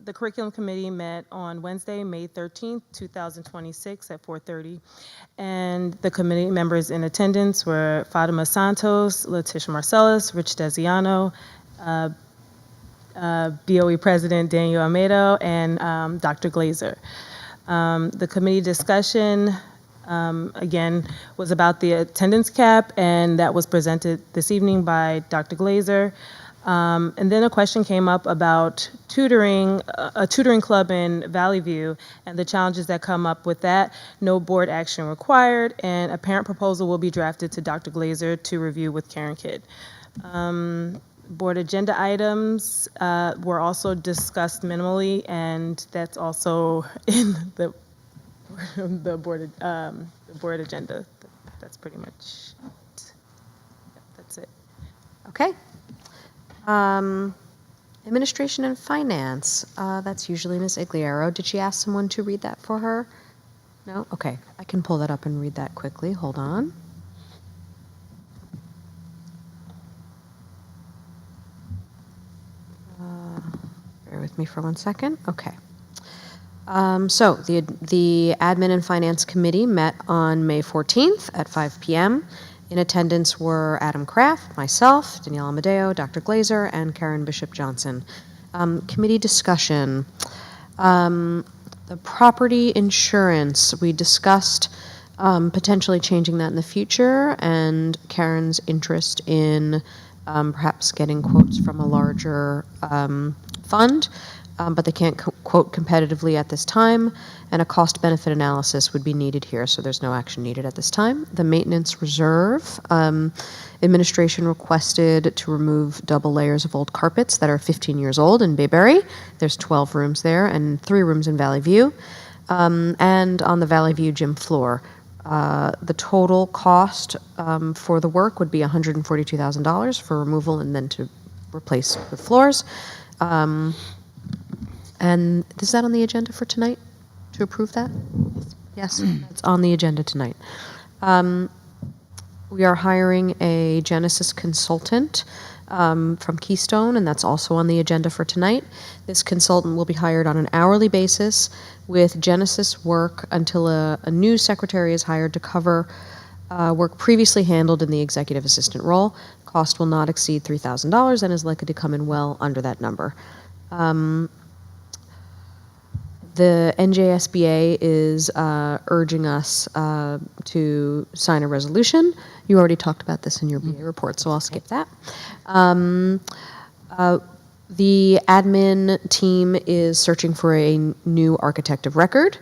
The curriculum committee met on Wednesday, May 13th, 2026 at 4:30. And the committee members in attendance were Fatima Santos, Letitia Marcellus, Rich Desiano, BOE President Daniel Almeida, and Dr. Glazer. The committee discussion, again, was about the attendance cap, and that was presented this evening by Dr. Glazer. And then a question came up about tutoring, a tutoring club in Valley View, and the challenges that come up with that. No board action required, and a parent proposal will be drafted to Dr. Glazer to review with Karen Kidd. Board agenda items were also discussed minimally, and that's also in the board agenda. That's pretty much it. Yep, that's it. Okay. Administration and Finance, that's usually Ms. Igliero. Did she ask someone to read that for her? No? Okay, I can pull that up and read that quickly. Hold on. Bear with me for 1 second. Okay. So the Admin and Finance Committee met on May 14th at 5 p.m. In attendance were Adam Kraft, myself, Danielle Amadeo, Dr. Glazer, and Karen Bishop Johnson. Committee discussion. The property insurance, we discussed potentially changing that in the future, and Karen's interest in perhaps getting quotes from a larger fund, but they can't quote competitively at this time, and a cost-benefit analysis would be needed here, so there's no action needed at this time. The maintenance reserve, administration requested to remove double layers of old carpets that are 15 years old in Bayberry. There's 12 rooms there and 3 rooms in Valley View. And on the Valley View gym floor, the total cost for the work would be $142,000 for removal and then to replace the floors. And is that on the agenda for tonight, to approve that? Yes, it's on the agenda tonight. We are hiring a Genesis consultant from Keystone, and that's also on the agenda for tonight. This consultant will be hired on an hourly basis with Genesis work until a new secretary is hired to cover work previously handled in the executive assistant role. Cost will not exceed $3,000 and is likely to come in well under that number. The NJSBA is urging us to sign a resolution. You already talked about this in your BA report, so I'll skip that. The admin team is searching for a new architect of record.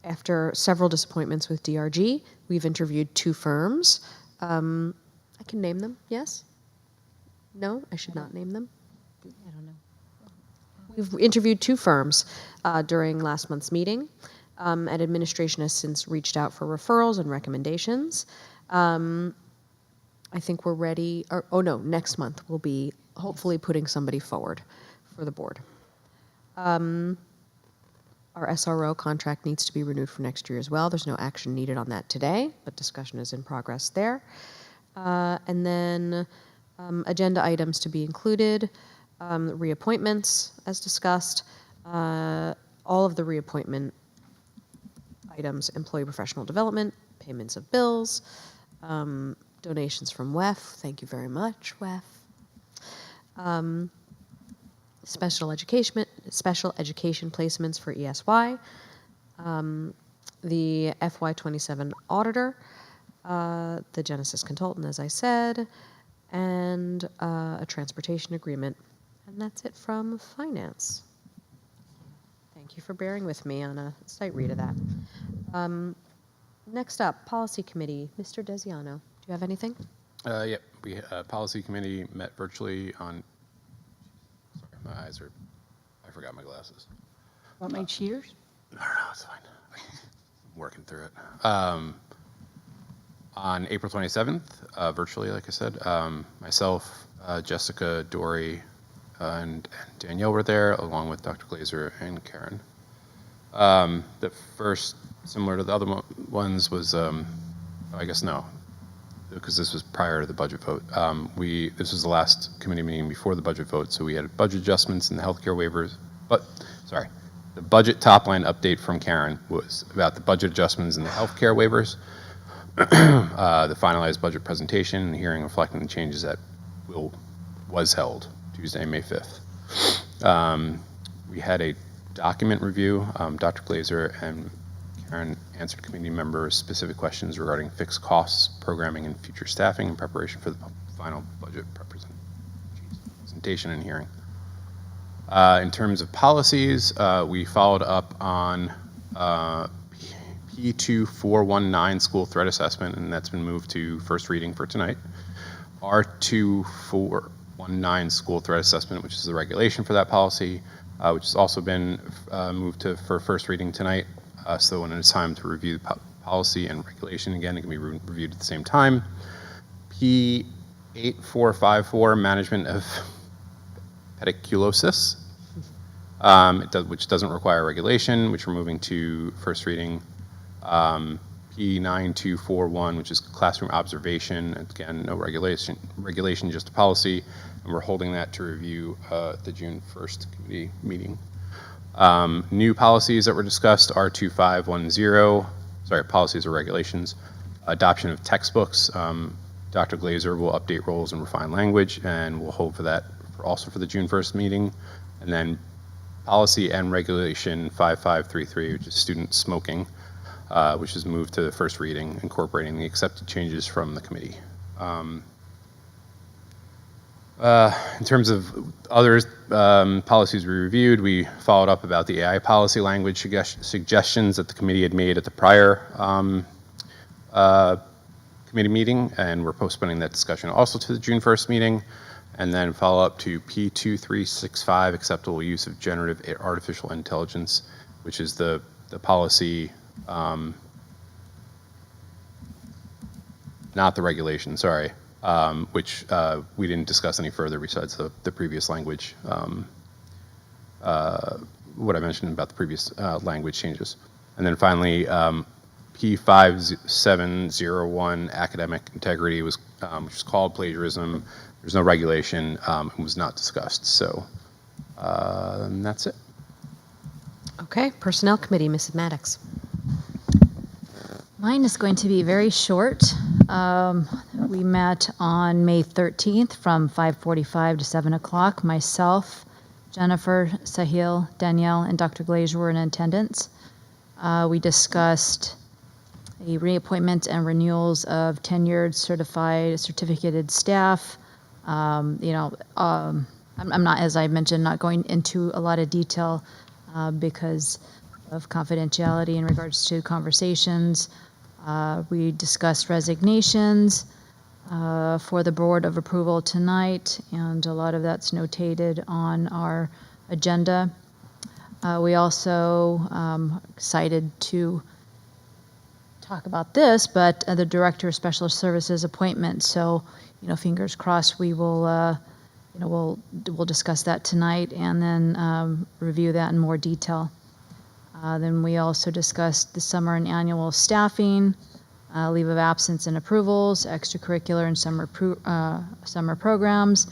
After several disappointments with DRG, we've interviewed 2 firms. I can name them, yes? No, I should not name them. I don't know. We've interviewed 2 firms during last month's meeting, and administration has since reached out for referrals and recommendations. I think we're ready, next month we'll be hopefully putting somebody forward for the board. Our SRO contract needs to be renewed for next year as well. There's no action needed on that today, but discussion is in progress there. And then agenda items to be included. Reappointments, as discussed, all of the reappointment items, employee professional development, payments of bills, donations from WEF, thank you very much, WEF. Special education placements for ESY, the FY27 auditor, the Genesis consultant, as I said, and a transportation agreement. And that's it from finance. Thank you for bearing with me on a sight read of that. Next up, Policy Committee. Mr. Desiano, do you have anything? Yep, we Policy Committee met virtually on, sorry, my eyes are, I forgot my glasses. Want my cheaters? No, it's fine. I'm working through it. On April 27th, virtually, like I said, myself, Jessica, Dory, and Danielle were there, along with Dr. Glazer and Karen. The first, similar to the other ones, was, I guess no, because this was prior to the budget vote. This was the last committee meeting before the budget vote, so we had budget adjustments and the healthcare waivers. The budget top line update from Karen was about the budget adjustments and the healthcare waivers. The finalized budget presentation and hearing reflecting the changes that was held Tuesday, May 5th. We had a document review. Dr. Glazer and Karen answered committee members' specific questions regarding fixed costs, programming, and future staffing in preparation for the final budget presentation and hearing. In terms of policies, we followed up on P2419 school threat assessment, and that's been moved to first reading for tonight. R2419 school threat assessment, which is the regulation for that policy, which has also been moved for first reading tonight. So when it's time to review the policy and regulation again, it can be reviewed at the same time. P8454, management of pediculosis, which doesn't require regulation, which we're moving to first reading. P9241, which is classroom observation. Again, no regulation, just a policy, and we're holding that to review the June 1st committee meeting. New policies that were discussed are 2510, policies or regulations. Adoption of textbooks. Dr. Glazer will update roles and refine language, and we'll hold for that also for the June 1st meeting. And then policy and regulation 5533, which is student smoking, which is moved to the first reading, incorporating the accepted changes from the committee. In terms of other policies we reviewed, we followed up about the AI policy language suggestions that the committee had made at the prior committee meeting, and we're postponing that discussion also to the June 1st meeting. And then follow up to P2365, acceptable use of generative artificial intelligence, which is the policy, not the regulation, sorry, which we didn't discuss any further besides the previous language, what I mentioned about the previous language changes. And then finally, P5701, academic integrity, which is called plagiarism. There's no regulation, and was not discussed. So that's it. Okay, Personnel Committee, Mrs. Maddox. Mine is going to be very short. We met on May 13th from 5:45 to 7 o'clock. Myself, Jennifer, Sahil, Danielle, and Dr. Glazer were in attendance. We discussed a reappointment and renewals of tenured, certificated staff. I'm not, as I mentioned, not going into a lot of detail because of confidentiality in regards to conversations. We discussed resignations for the board of approval tonight, and a lot of that's notated on our agenda. We also excited to talk about this, but the Director of Special Services appointment. So, fingers crossed, we will, we'll discuss that tonight and then review that in more detail. Then we also discussed the summer and annual staffing, leave of absence and approvals, extracurricular and summer programs,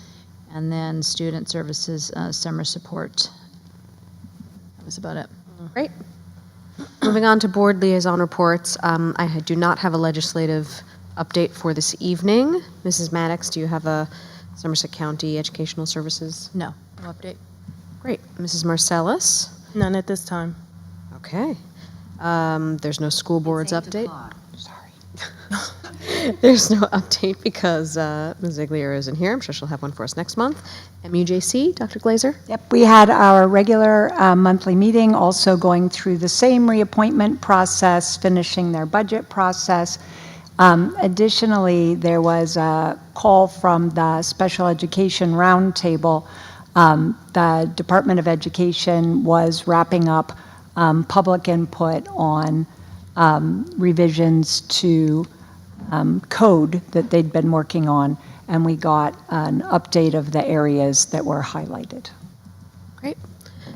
and then student services summer support. That was about it. Great. Moving on to board liaison reports. I do not have a legislative update for this evening. Mrs. Maddox, do you have a Somerset County Educational Services? No update. Great. Mrs. Marcellus? None at this time. Okay. There's no school boards update. Sorry. There's no update because Ms. Ziglier isn't here. I'm sure she'll have one for us next month. MUJC, Dr. Glazer? Yep, we had our regular monthly meeting, also going through the same reappointment process, finishing their budget process. Additionally, there was a call from the Special Education Roundtable. The Department of Education was wrapping up public input on revisions to code that they'd been working on, and we got an update of the areas that were highlighted. Great.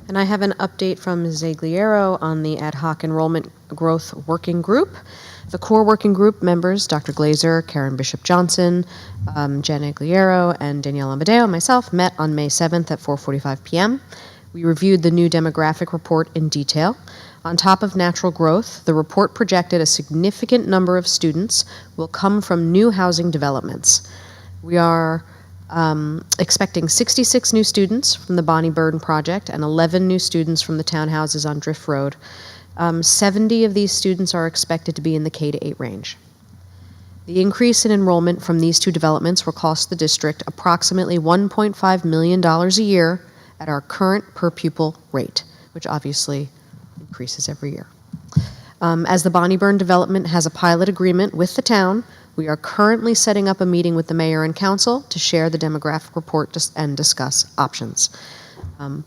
And I have an update from Ms. Agliero on the Ad Hoc Enrollment Growth Working Group. The core working group members, Dr. Glazer, Karen Bishop-Johnson, Jen Agliero, and Danielle Amadeo, and myself, met on May 7th at 4:45 p.m. We reviewed the new demographic report in detail. On top of natural growth, the report projected a significant number of students will come from new housing developments. We are expecting 66 new students from the Bonnie Burden Project and 11 new students from the townhouses on Drift Road. 70 of these students are expected to be in the K-8 range. The increase in enrollment from these two developments will cost the district approximately $1.5 million a year at our current per pupil rate, which obviously increases every year. As the Bonnie Burn development has a pilot agreement with the town, we are currently setting up a meeting with the mayor and council to share the demographic report and discuss options.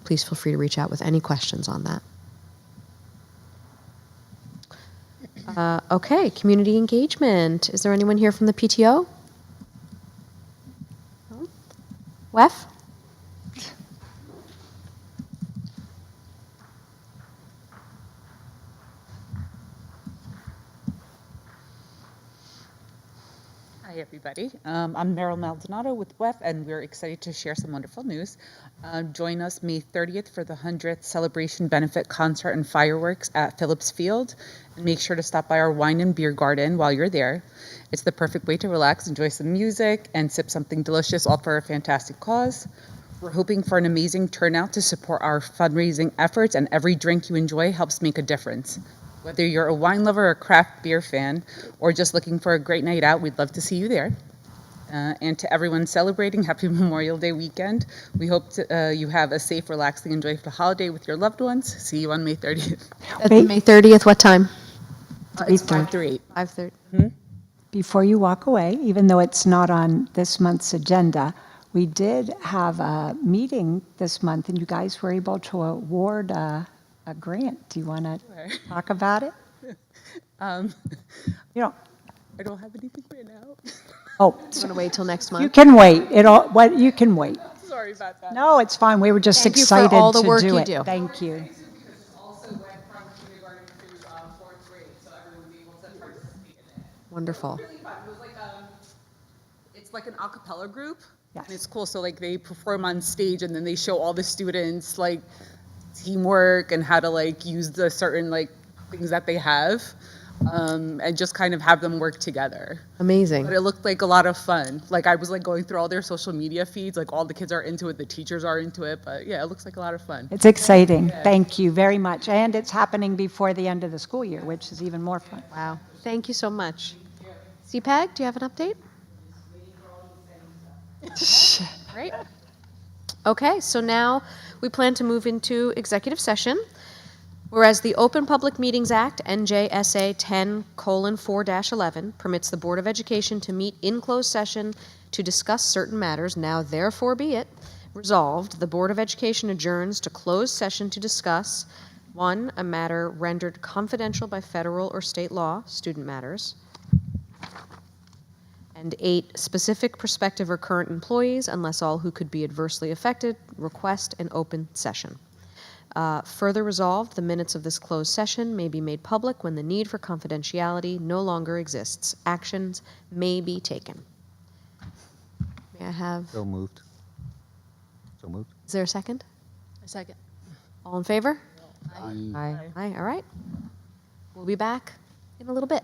Please feel free to reach out with any questions on that. Okay, community engagement. Is there anyone here from the PTO? No? Wef? Hi, everybody. I'm Meryl Maldonado with WEF, and we're excited to share some wonderful news. Join us May 30th for the 100th Celebration Benefit Concert and Fireworks at Phillips Field. And make sure to stop by our wine and beer garden while you're there. It's the perfect way to relax, enjoy some music, and sip something delicious, all for a fantastic cause. We're hoping for an amazing turnout to support our fundraising efforts, and every drink you enjoy helps make a difference. Whether you're a wine lover or a craft beer fan, or just looking for a great night out, we'd love to see you there. And to everyone celebrating, happy Memorial Day weekend. We hope you have a safe, relaxing, and joyful holiday with your loved ones. See you on May 30th. May 30th, what time? It's 5 through 8. 5:30. Before you walk away, even though it's not on this month's agenda, we did have a meeting this month, and you guys were able to award a grant. Do you want to talk about it? You know, I don't have anything right now. oh, Want to wait till next you month? can wait. You can wait. Sorry about that. No, it's fine. We were just Thank you for excited all the to work do you it. do. Thank you. Also went from kindergarten to 4th grade, so everyone would be able to participate in it. Wonderful. Really fun. It was like it's like an a cappella group, Yes. and it's cool. So like they perform on stage, and then they show all the students like teamwork and how to like use the certain like things that they have, and just kind of have them work together. Amazing. But it looked like a lot of fun. Like I was like going through all their social media feeds, like all the kids are into it, the teachers are into it. But yeah, it looks like a lot of fun. It's exciting. Thank you very much. And it's happening before the end of the school year, which is even more fun. Wow. Thank you so much. CPAG, do you have an update? Great. Okay, so now we plan to move into executive session. Whereas the Open Public Meetings Act, NJSA 10:4-11, permits the Board of Education to meet in closed session to discuss certain matters, now therefore be it resolved, the Board of Education adjourns to closed session to discuss 1, a matter rendered confidential by federal or state law, student matters, and 8, specific prospective or current employees, unless all who could be adversely affected, request an open session. Further resolved, the minutes of this closed session may be made public when the need for confidentiality no longer exists. Actions may be taken. May I have, So moved. So moved. is there a second? A second. All in favor? Aye. Aye, all right. We'll be back in a little bit.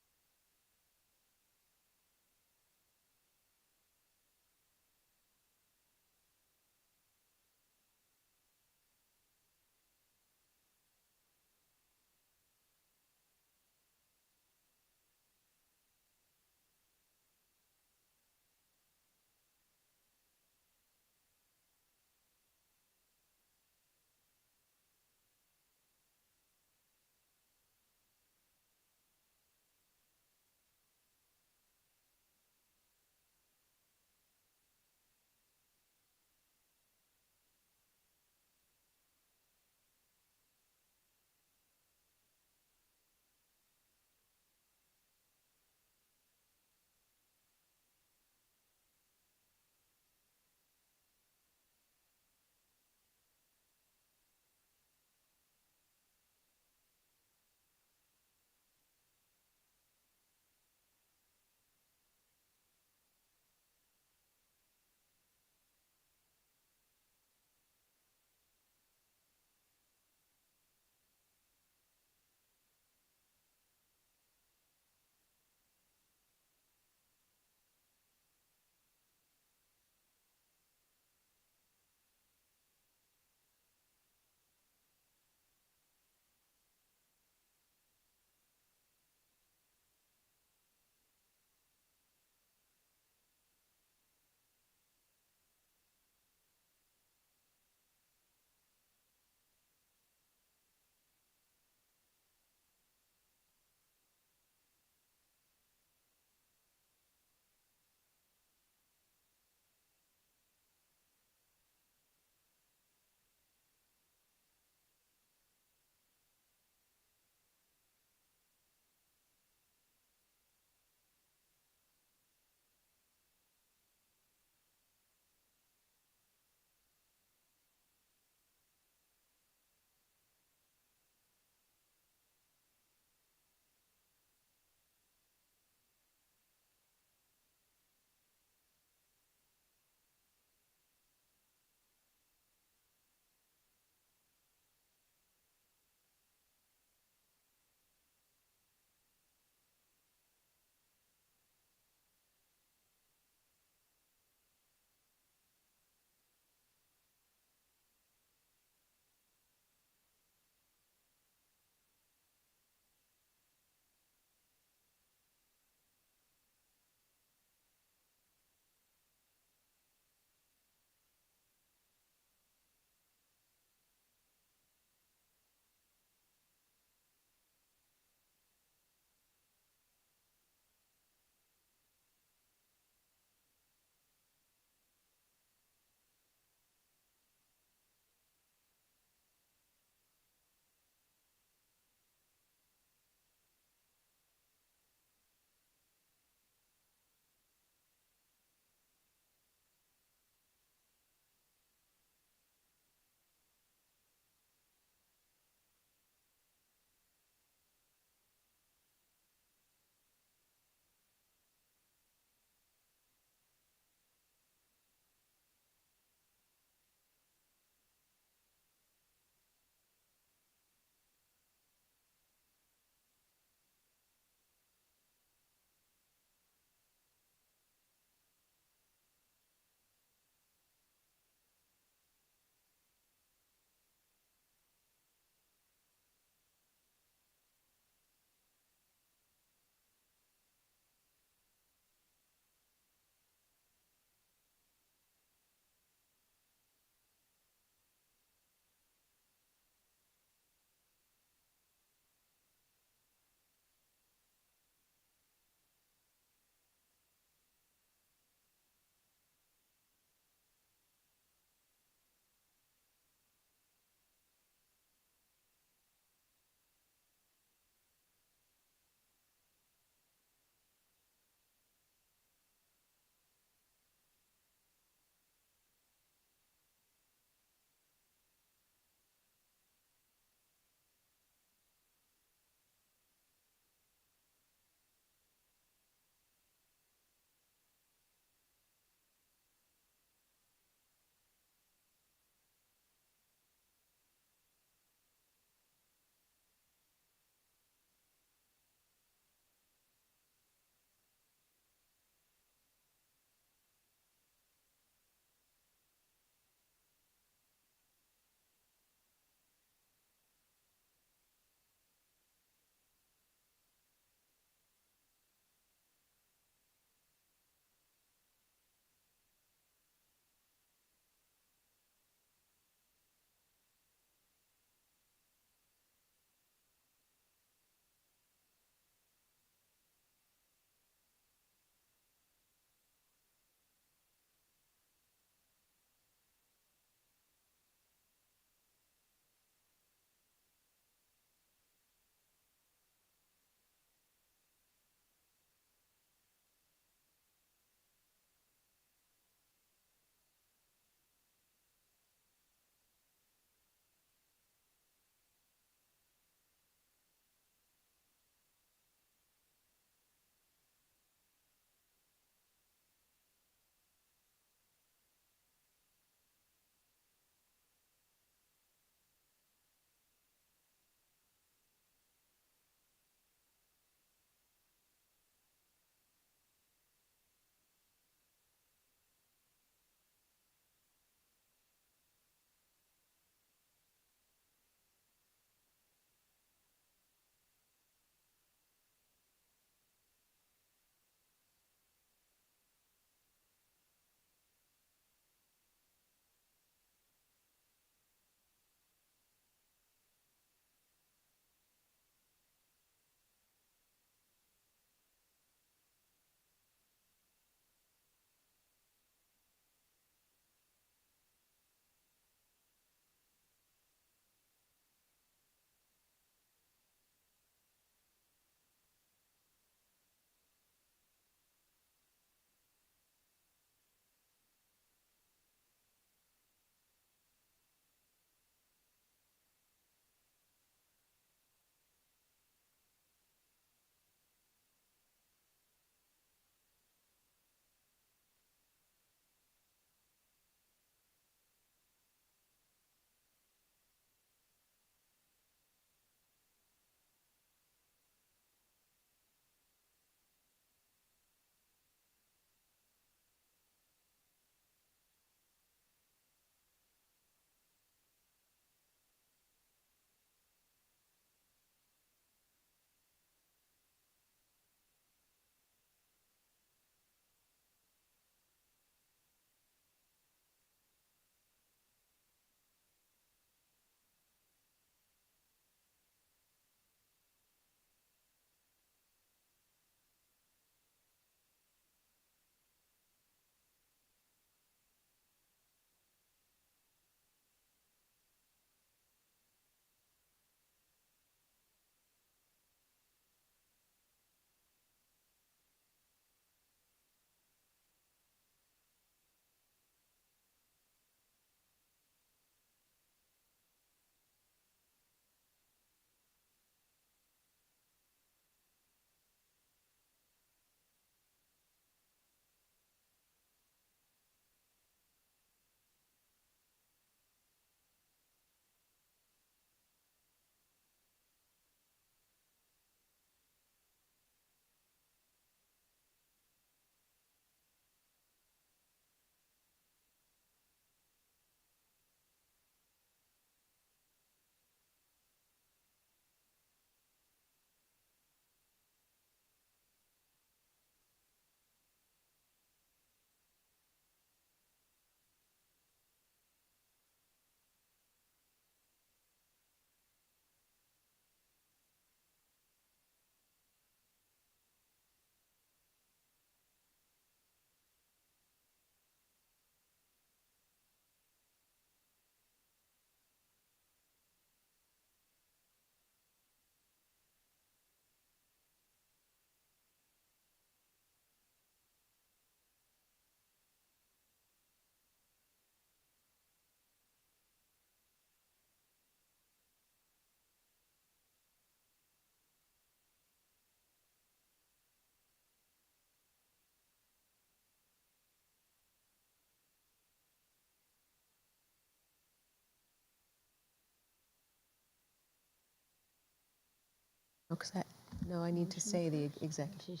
No, I need to say the executive.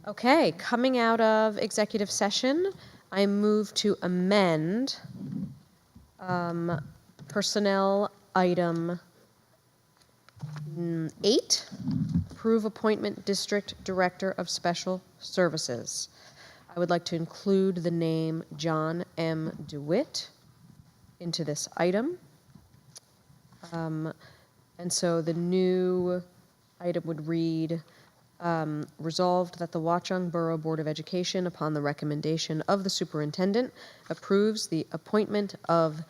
Okay, coming out of executive session, I move to amend personnel item 8, approve appointment district director of special services. I would like to include the name John M. DeWitt into this item. And so the new item would read, resolved that the Watchung Borough Board of Education, upon the recommendation of the superintendent, approves the appointment of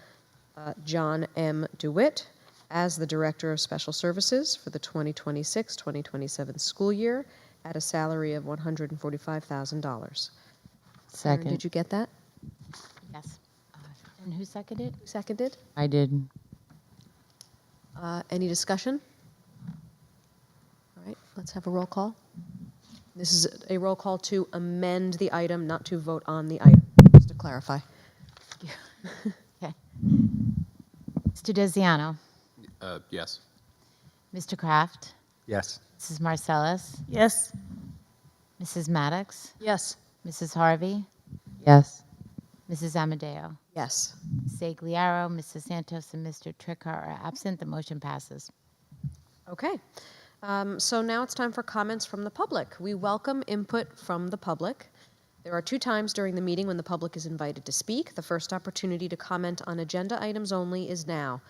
John M. DeWitt as the Director of Special Services for the 2026-2027 school year at a salary of $145,000. Second. Did you get that? Yes. And who seconded? Who seconded? I did. Any discussion? All right, let's have a roll call. This is a roll call to amend the item, not to vote on the item, just to clarify. Okay. Mr. Desiano, Yes. Mr. Kraft, Yes. Mrs. Marcellus, Yes. Mrs. Maddox, Yes. Mrs. Harvey. Yes. Mrs. Amadeo. Yes. Mrs. Aguiliaro, Mrs. Santos, and Mr. Tricker are absent. The motion passes. Okay. So now it's time for comments from the public. We welcome input from the public. There are 2 times during the meeting when the public is invited to speak. The first opportunity to comment on agenda items only is now.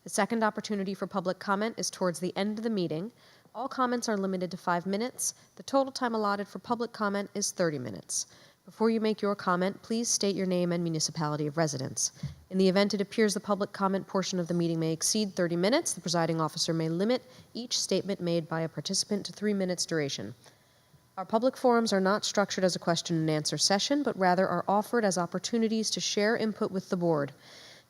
The second opportunity for public comment is towards the end of the meeting. All comments are limited to 5 minutes. The total time allotted for public comment is 30 minutes. Before you make your comment, please state your name and municipality of residence. In the event it appears the public comment portion of the meeting may exceed 30 minutes, the presiding officer may limit each statement made by a participant to 3 minutes duration. Our public forums are not structured as a question and answer session, but rather are offered as opportunities to share input with the board.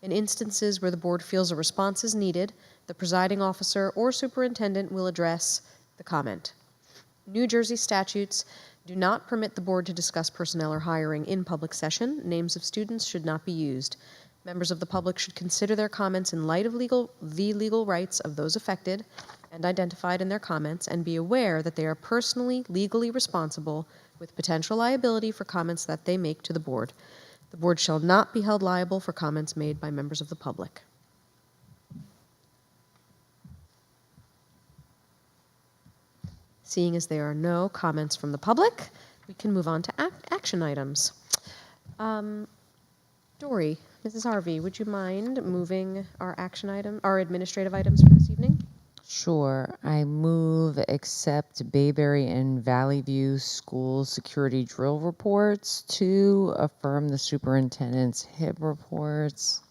In instances where the board feels a response is needed, the presiding officer or superintendent will address the comment. New Jersey statutes do not permit the board to discuss personnel or hiring in public session. Names of students should not be used. Members of the public should consider their comments in light of the legal rights of those affected and identified in their comments, and be aware that they are personally, legally responsible with potential liability for comments that they make to the board. The board shall not be held liable for comments made by members of the public. Seeing as there are no comments from the public, we can move on to action items. Dory, Mrs. Harvey, would you mind moving our administrative items for this evening? Sure. I move accept Bayberry and Valley View school security drill reports. 2, affirm the superintendent's HIB reports.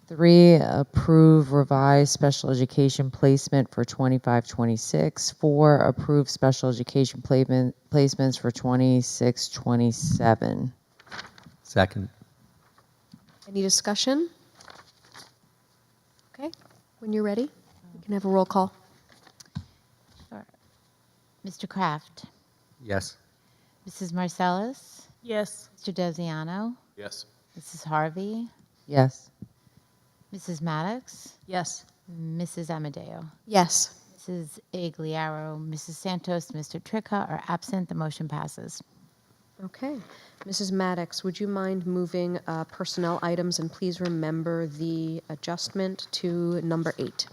3, approve revised special education placement for 25-26. 4, approve special education placements for 26-27. Second. Any discussion? Okay, when you're ready, we can have a roll call. Sure. Mr. Kraft, Yes. Mrs. Marcellus, Yes. Mr. Desiano, Yes. Mrs. Harvey, Yes. Mrs. Maddox, Yes. Mrs. Amadeo. Yes. Mrs. Aguiliaro, Mrs. Santos, Mr. Tricca are absent. The motion passes. Okay. Mrs. Maddox, would you mind moving personnel items, and please remember the adjustment to number 8?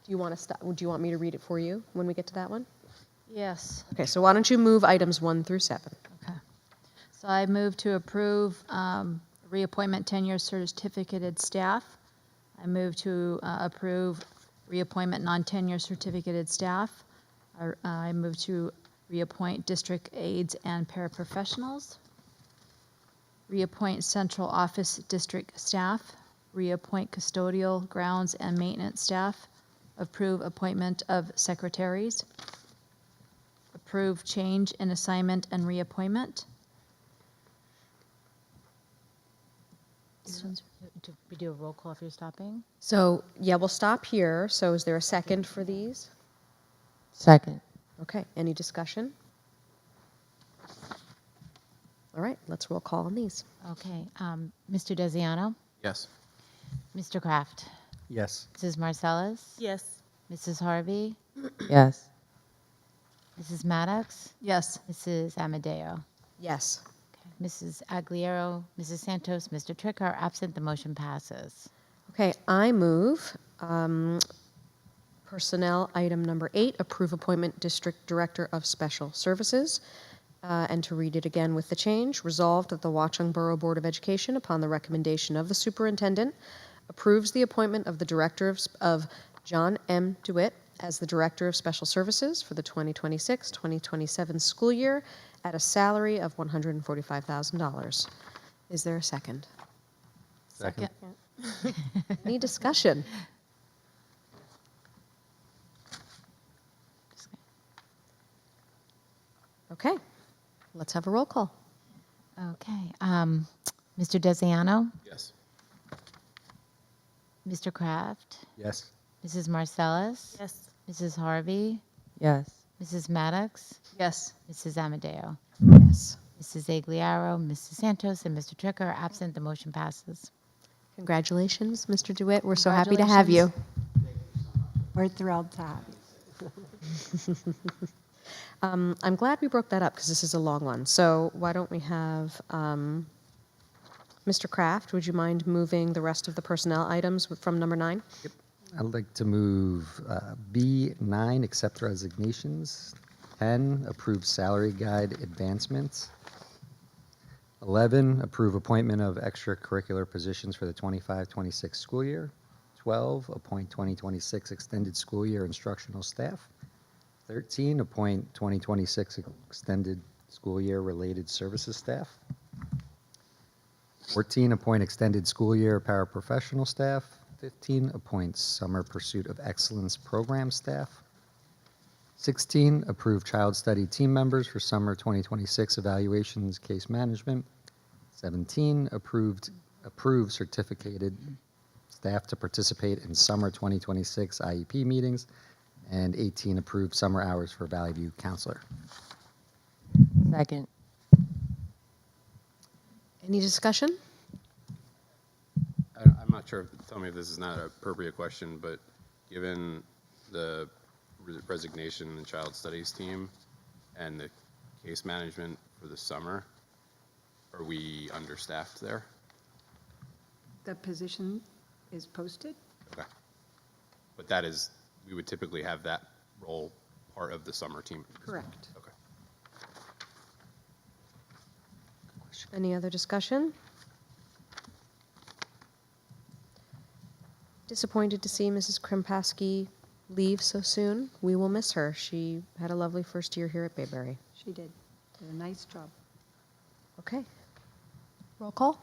Do you want to stop? Would you want me to read it for you when we get to that one? Yes. Okay, so why don't you move items 1 through 7? Okay. So I move to approve reappointment tenure certificated staff. I move to approve reappointment non-tenure certificated staff. I move to reappoint district aides and paraprofessionals. Reappoint central office district staff. Reappoint custodial, grounds, and maintenance staff. Approve appointment of secretaries. Approve change in assignment and reappointment. Do we do a roll call if you're stopping? So, yeah, we'll stop here. So is there a second for these? Second. Okay, any discussion? All right, let's roll call on these. Okay. Mr. Desiano, Yes. Mr. Kraft, Yes. Mrs. Marcellus? Yes. Mrs. Harvey? Yes. Mrs. Maddox? Yes. Mrs. Amadeo? Yes. Mrs. Aguilera, Mrs. Santos, Mr. Trick are absent. The motion passes. Okay, I move personnel item number 8, approve appointment District Director of Special Services. And to read it again with the change, resolved that the Watchung Borough Board of Education, upon the recommendation of the superintendent, approves the appointment of the Director of John M. DeWitt as the Director of Special Services for the 2026-2027 school year at a salary of $145,000. Is there a second? Second. Any discussion? Okay, let's have a roll call. Okay. Mr. Desiano? Yes. Mr. Kraft? Yes. Mrs. Marcellus? Yes. Mrs. Harvey? Yes. Mrs. Maddox? Yes. Mrs. Amadeo? Yes. Mrs. Aguilera, Mrs. Santos, and Mr. Trick are absent. The motion passes. Congratulations, Mr. DeWitt. We're so happy to have you. We're thrilled to have you. I'm glad we broke that up because this is a long one. So why don't we have Mr. Kraft, would you mind moving the rest of the personnel items from number 9? I'd like to move B9, accept resignations. 10, approve salary guide advancements. 11, approve appointment of extracurricular positions for the 25-26 school year. 12, appoint 2026 extended school year instructional staff. 13, appoint 2026 extended school year related services staff. 14, appoint extended school year paraprofessional staff. 15, appoint summer pursuit of excellence program staff. 16, approve child study team members for summer 2026 evaluations case management. 17, approve certificated staff to participate in summer 2026 IEP meetings. And 18, approve summer hours for Valley View counselor. Second. Any discussion? I'm not sure, tell me if this is not an appropriate question, but given the resignation in the child studies team and the case management for the summer, are we understaffed there? The position is posted? Okay. But that is, we would typically have that role part of the summer team? Correct. Okay. Any other discussion? Disappointed to see Mrs. Krimpaski leave so soon. We will miss her. She had a lovely first year here at Bayberry. She did. Did a nice job. Okay. Roll call?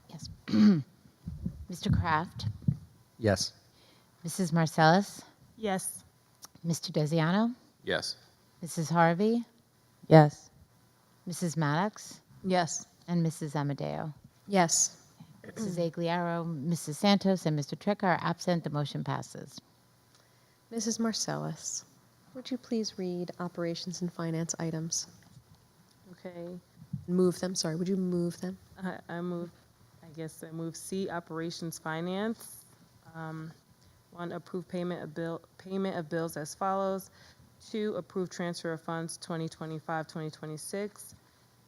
Yes. Mr. Kraft? Yes. Mrs. Marcellus? Yes. Mr. Desiano? Yes. Mrs. Harvey? Yes. Mrs. Maddox? Yes. And Mrs. Amadeo? Yes. Mrs. Aguilera, Mrs. Santos, and Mr. Trick are absent. The motion passes. Mrs. Marcellus, would you please read operations and finance items? Okay. Move them, sorry, would you move them? I move C, operations finance. 1, approve payment of bills as follows. 2, approve transfer of funds 2025-2026.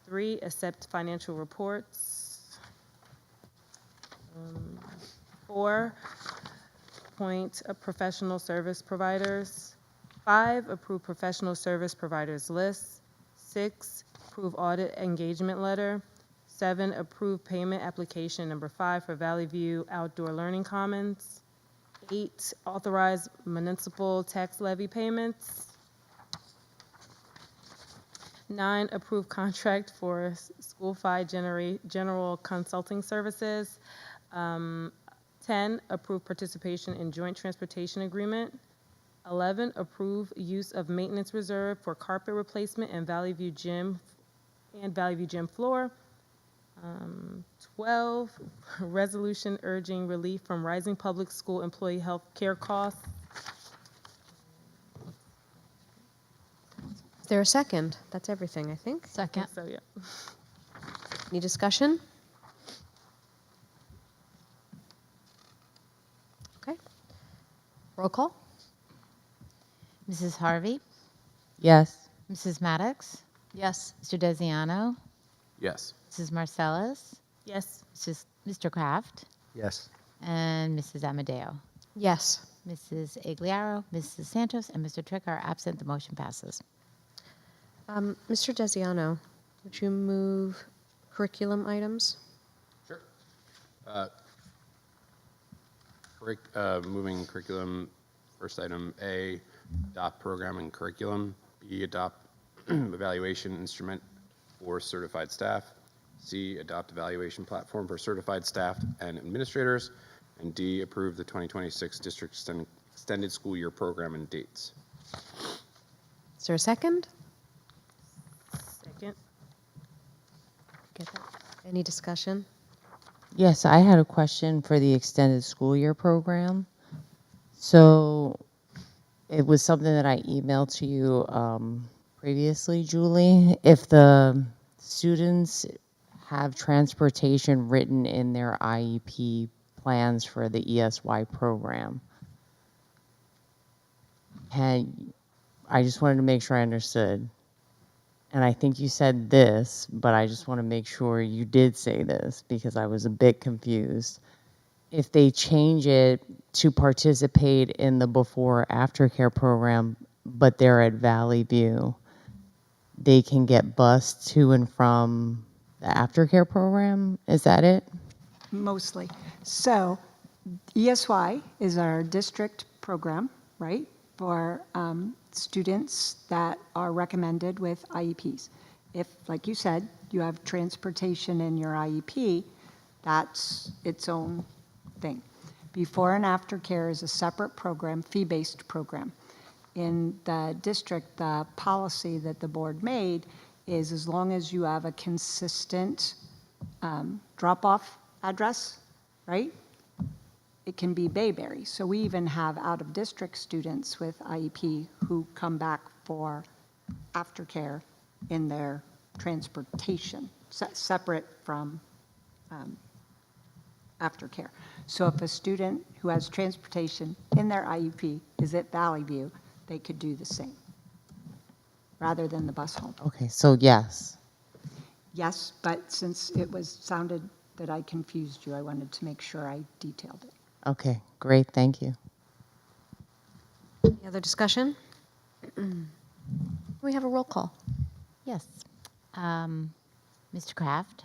3, accept financial reports. 4, appoint professional service providers. 5, approve professional service providers list. 6, approve audit engagement letter. 7, approve payment application number 5 for Valley View Outdoor Learning Commons. 8, authorize municipal tax levy payments. 9, approve contract for school-fi general consulting services. 10, approve participation in joint transportation agreement. 11, approve use of maintenance reserve for carpet replacement and Valley View gym floor. 12, resolution urging relief from rising public school employee health care costs. Is there a second? That's everything, I think. Second. So, yeah. Any discussion? Roll call? Mrs. Harvey, Yes. Mrs. Maddox, Yes. Mr. Desiano, Yes. Mrs. Marcellus, Yes. Mr. Kraft, Yes. and Mrs. Amadeo. Yes. Mrs. Agliaro, Mrs. Santos, and Mr. Trick are absent. The motion passes. Mr. Desiano, would you move curriculum items? Sure. Moving curriculum, first item A, adopt program and curriculum. B, adopt evaluation instrument for certified staff. C, adopt evaluation platform for certified staff and administrators. And D, approve the 2026 district extended school year program and dates. Is there a second? Second. Get that? Any discussion? Yes, I had a question for the extended school year program. So it was something that I emailed to you previously, Julie. If the students have transportation written in their IEP plans for the ESY program, I just wanted to make sure I understood. And I think you said this, but I just want to make sure you did say this because I was a bit confused. If they change it to participate in the before or after care program, but they're at Valley View, they can get bused to and from the aftercare program? Is that it? Mostly. So ESY is our district program, right, for students that are recommended with IEPs. If, like you said, you have transportation in your IEP, that's its own thing. Before and after care is a separate program, fee-based program. In the district, the policy that the board made is as long as you have a consistent drop-off address, right? It can be Bayberry. So we even have out-of-district students with IEP who come back for aftercare in their transportation, separate from aftercare. So if a student who has transportation in their IEP is at Valley View, they could do the same, rather than the bus home. Okay, so yes. Yes, but since it sounded that I confused you, I wanted to make sure I detailed it. Okay, great, thank you. Any other discussion? We have a roll call. Yes. Mr. Kraft,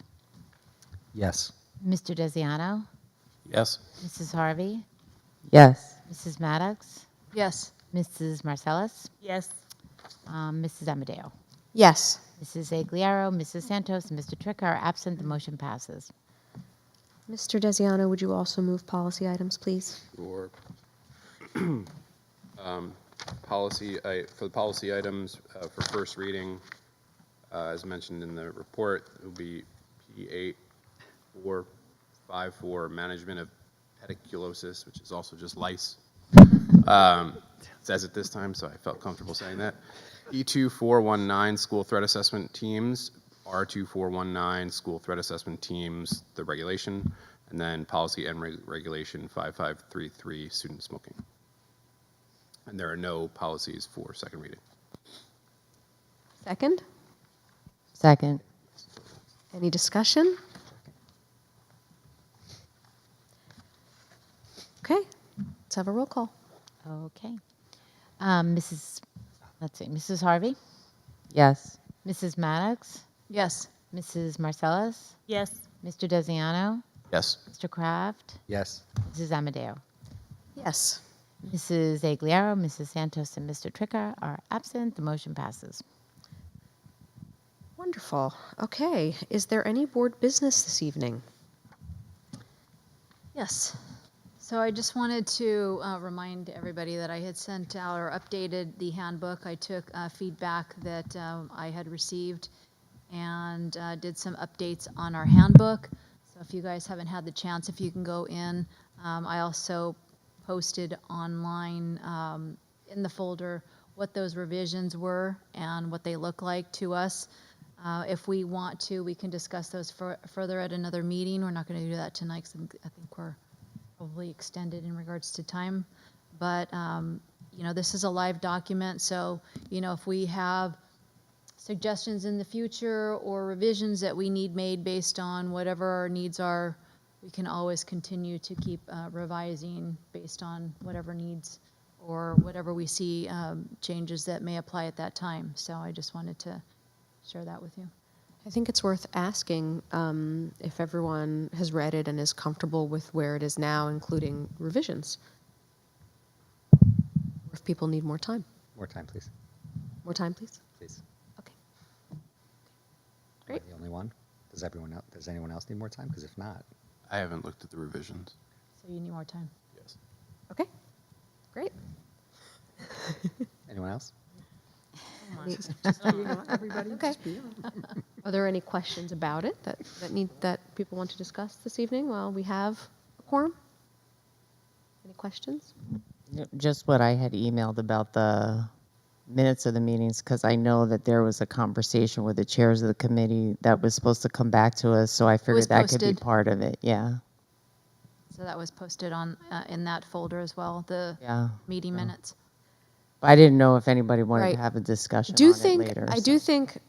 Yes. Mr. Desiano, Yes. Mrs. Harvey, Yes. Mrs. Maddox, Yes. Mrs. Marcellus, Yes. Mrs. Amadeo. Yes. Mrs. Agliaro, Mrs. Santos, and Mr. Trick are absent. The motion passes. Mr. Desiano, would you also move policy items, please? For for the policy items for first reading, as mentioned in the report, it will be P8454, management of pediculosis, which is also just lice. It says it this time, so I felt comfortable saying that. E2419, school threat assessment teams. R2419, school threat assessment teams, the regulation. And then policy and regulation 5533, student smoking. And there are no policies for second reading. Second? Second. Any discussion? Okay, let's have a roll call. Okay. Mrs. Harvey, Yes. Mrs. Maddox, Yes. Mrs. Marcellus, Yes. Mr. Desiano, Yes. Mr. Kraft, Yes. Mrs. Amadeo. Yes. Mrs. Agliaro, Mrs. Santos, and Mr. Tricker are absent. The motion passes. Wonderful. Okay, is there any board business this evening? Yes. So I just wanted to remind everybody that I had sent out or updated the handbook. I took feedback that I had received and did some updates on our handbook. So if you guys haven't had the chance, if you can go in. I also posted online in the folder what those revisions were and what they look like to us. If we want to, we can discuss those further at another meeting. We're not going to do that tonight because I think we're probably extended in regards to time. but, this is a live document, so, if we have suggestions in the future or revisions that we need made based on whatever our needs are, we can always continue to keep revising based on whatever needs or whatever we see changes that may apply at that time. So I just wanted to share that with you. I think it's worth asking if everyone has read it and is comfortable with where it is now, including revisions. Or if people need more time. More time, please. More time, please? Please. Okay. Am I Great. the only one? Does anyone else need more time? Because if not, I haven't looked at the revisions. So you need more time. Yes. Okay, great. anyone else? Everybody Okay. just be on. Are there any questions about it that people want to discuss this evening while we have a quorum? Any questions? Just what I had emailed about the minutes of the meetings, because I know that there was a conversation with the chairs of the committee that was supposed to come back to us, so I was figured that could be posted. part of it, yeah. So that was posted on in that folder as well, the Yeah. meeting minutes. I didn't know if anybody wanted Right. to have a discussion Do on think it later. I do think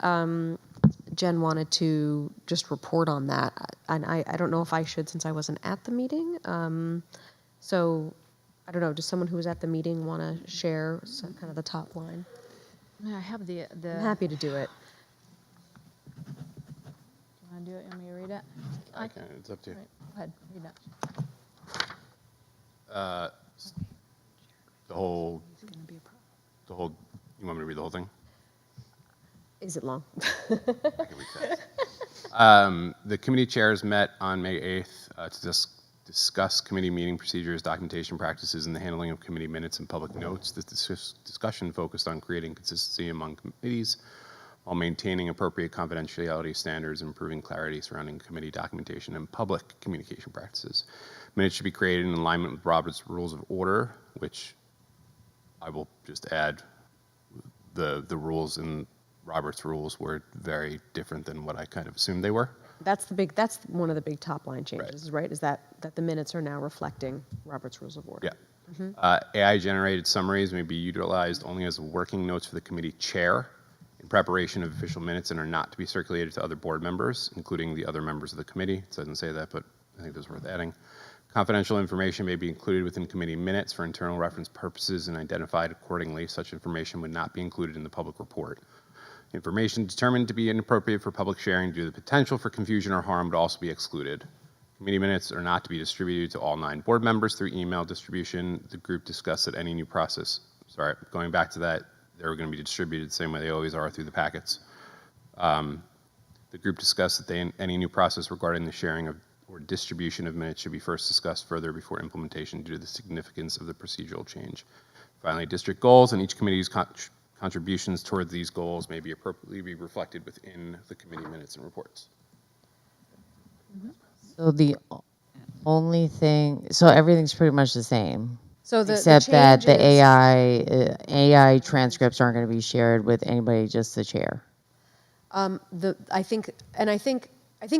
Jen wanted to just report on that, and I don't know if I should since I wasn't at the meeting. So I don't know. Does someone who was at the meeting want to share some, kind of the top line? I have the. I'm happy to do it. You want to do it? You want me to read it? I can. It's up to you. Right. Go ahead, read it. The whole. You want me to read the whole thing? Is it long? I can read fast. The committee chairs met on May 8th to discuss committee meeting procedures, documentation practices, and the handling of committee minutes and public notes. This discussion focused on creating consistency among committees while maintaining appropriate confidentiality standards and improving clarity surrounding committee documentation and public communication practices. Minutes should be created in alignment with Robert's Rules of Order, which I will just add the rules in Robert's rules were very different than what I kind of assumed they were. That's one of the big top line changes, right? Is that the minutes are now reflecting Robert's Rules of Order. Yeah. AI-generated summaries may be utilized only as working notes for the committee chair in preparation of official minutes and are not to be circulated to other board members, including the other members of the committee. It doesn't say that, but I think that's worth adding. Confidential information may be included within committee minutes for internal reference purposes and identified accordingly. Such information would not be included in the public report. Information determined to be inappropriate for public sharing due to the potential for confusion or harm would also be excluded. Committee minutes are not to be distributed to all 9 board members through email distribution. The group discussed that any new process, going back to that, they're going to be distributed the same way they always are through the packets. The group discussed that any new process regarding the sharing of or distribution of minutes should be first discussed further before implementation due to the significance of the procedural change. Finally, district goals and each committee's contributions toward these goals may be appropriately be reflected within the committee minutes and reports. So the only thing, so everything's pretty much the same. So the Except that the changes- AI transcripts aren't going to be shared with anybody, just the chair. I think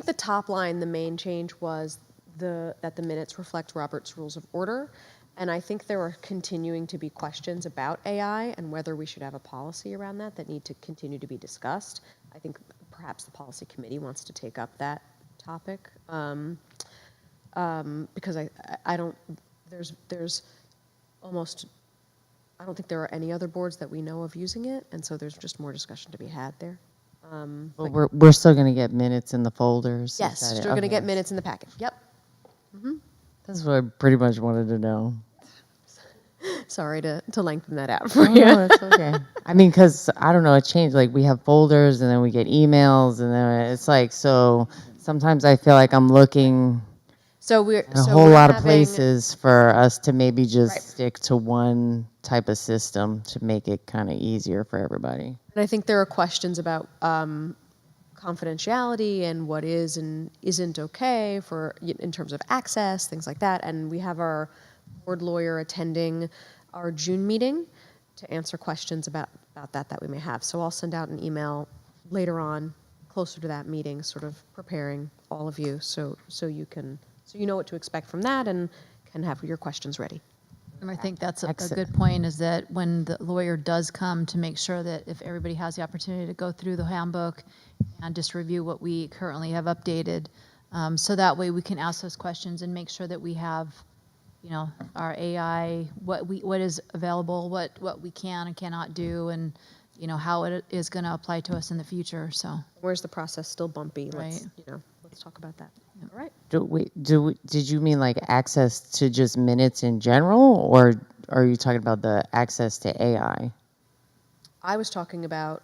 the top line, the main change was that the minutes reflect Robert's Rules of Order, and I think there are continuing to be questions about AI and whether we should have a policy around that need to continue to be discussed. I think perhaps the policy committee wants to take up that topic because I don't think there are any other boards that we know of using it, and so there's just more discussion to be had there. But we're still going to get minutes in the folders? Is Yes, that it? we're going to Okay. get minutes in the packet. Yep. That's what I pretty much wanted to know. Sorry to lengthen that out for Oh, you. no, it's okay. I mean, because, I don't know, it changed. Like, we have folders, and then we get emails, and then it's like, so sometimes I feel like I'm looking So we're in a whole lot of places for us to maybe just Right. stick to one type of system to make it kind of easier for everybody. And I think there are questions about confidentiality and what is and isn't okay in terms of access, things like that. And we have our board lawyer attending our June meeting to answer questions about that we may have. So I'll send out an email later on, closer to that meeting, sort of preparing all of you so you know what to expect from that and can have your questions ready. And I think that's a Excellent. good point, is that when the lawyer does come, to make sure that if everybody has the opportunity to go through the handbook and just review what we currently have updated, so that way we can ask those questions and make sure that we have, you know, our AI, what is available, what we can and cannot do, and, you know, how it is going to apply to us in the future, so. Where's the process still bumpy? Right. Let's talk about that. All right. Did you mean like access to just minutes in general, or are you talking about the access to AI? I was talking about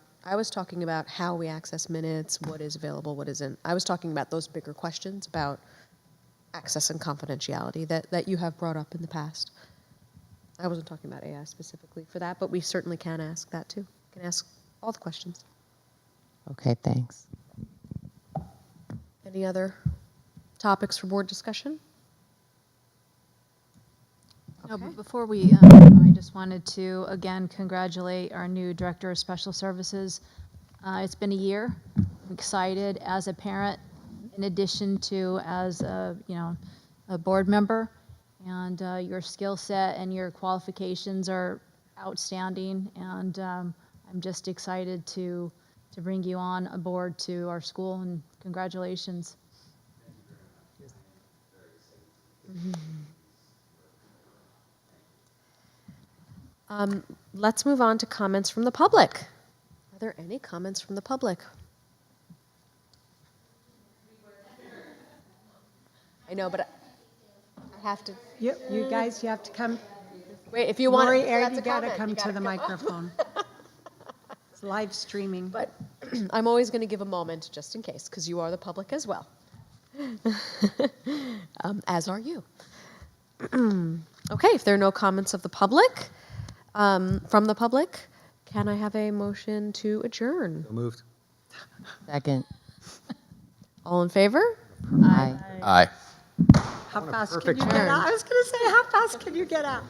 how we access minutes, what is available, what isn't. I was talking about those bigger questions about access and confidentiality that you have brought up in the past. I wasn't talking about AI specifically for that, but we certainly can ask that too. We can ask all the questions. Okay, thanks. Any other topics for board discussion? No, Okay. but before we, I just wanted to, again, congratulate our new Director of Special Services. It's been a year. I'm excited as a parent, in addition to as a, you know, a board member. And your skill set and your qualifications are outstanding. And I'm just excited to bring you on aboard to our school, and congratulations. Let's move on to comments from the public. Are there any comments from the public? I know, but I have to. You guys, you have to come. Wait, if you want. Lori, that's you a got to comment. come You to gotta the microphone. It's live streaming. But I'm always going to give a moment just in case, because you are the public as well. As are you. Okay, if there are no comments of the public, from the public, can I have a motion to adjourn? So moved. Second. All in favor? Aye. Aye. How fast can perfect you get out? I was going to say, how fast can you get out?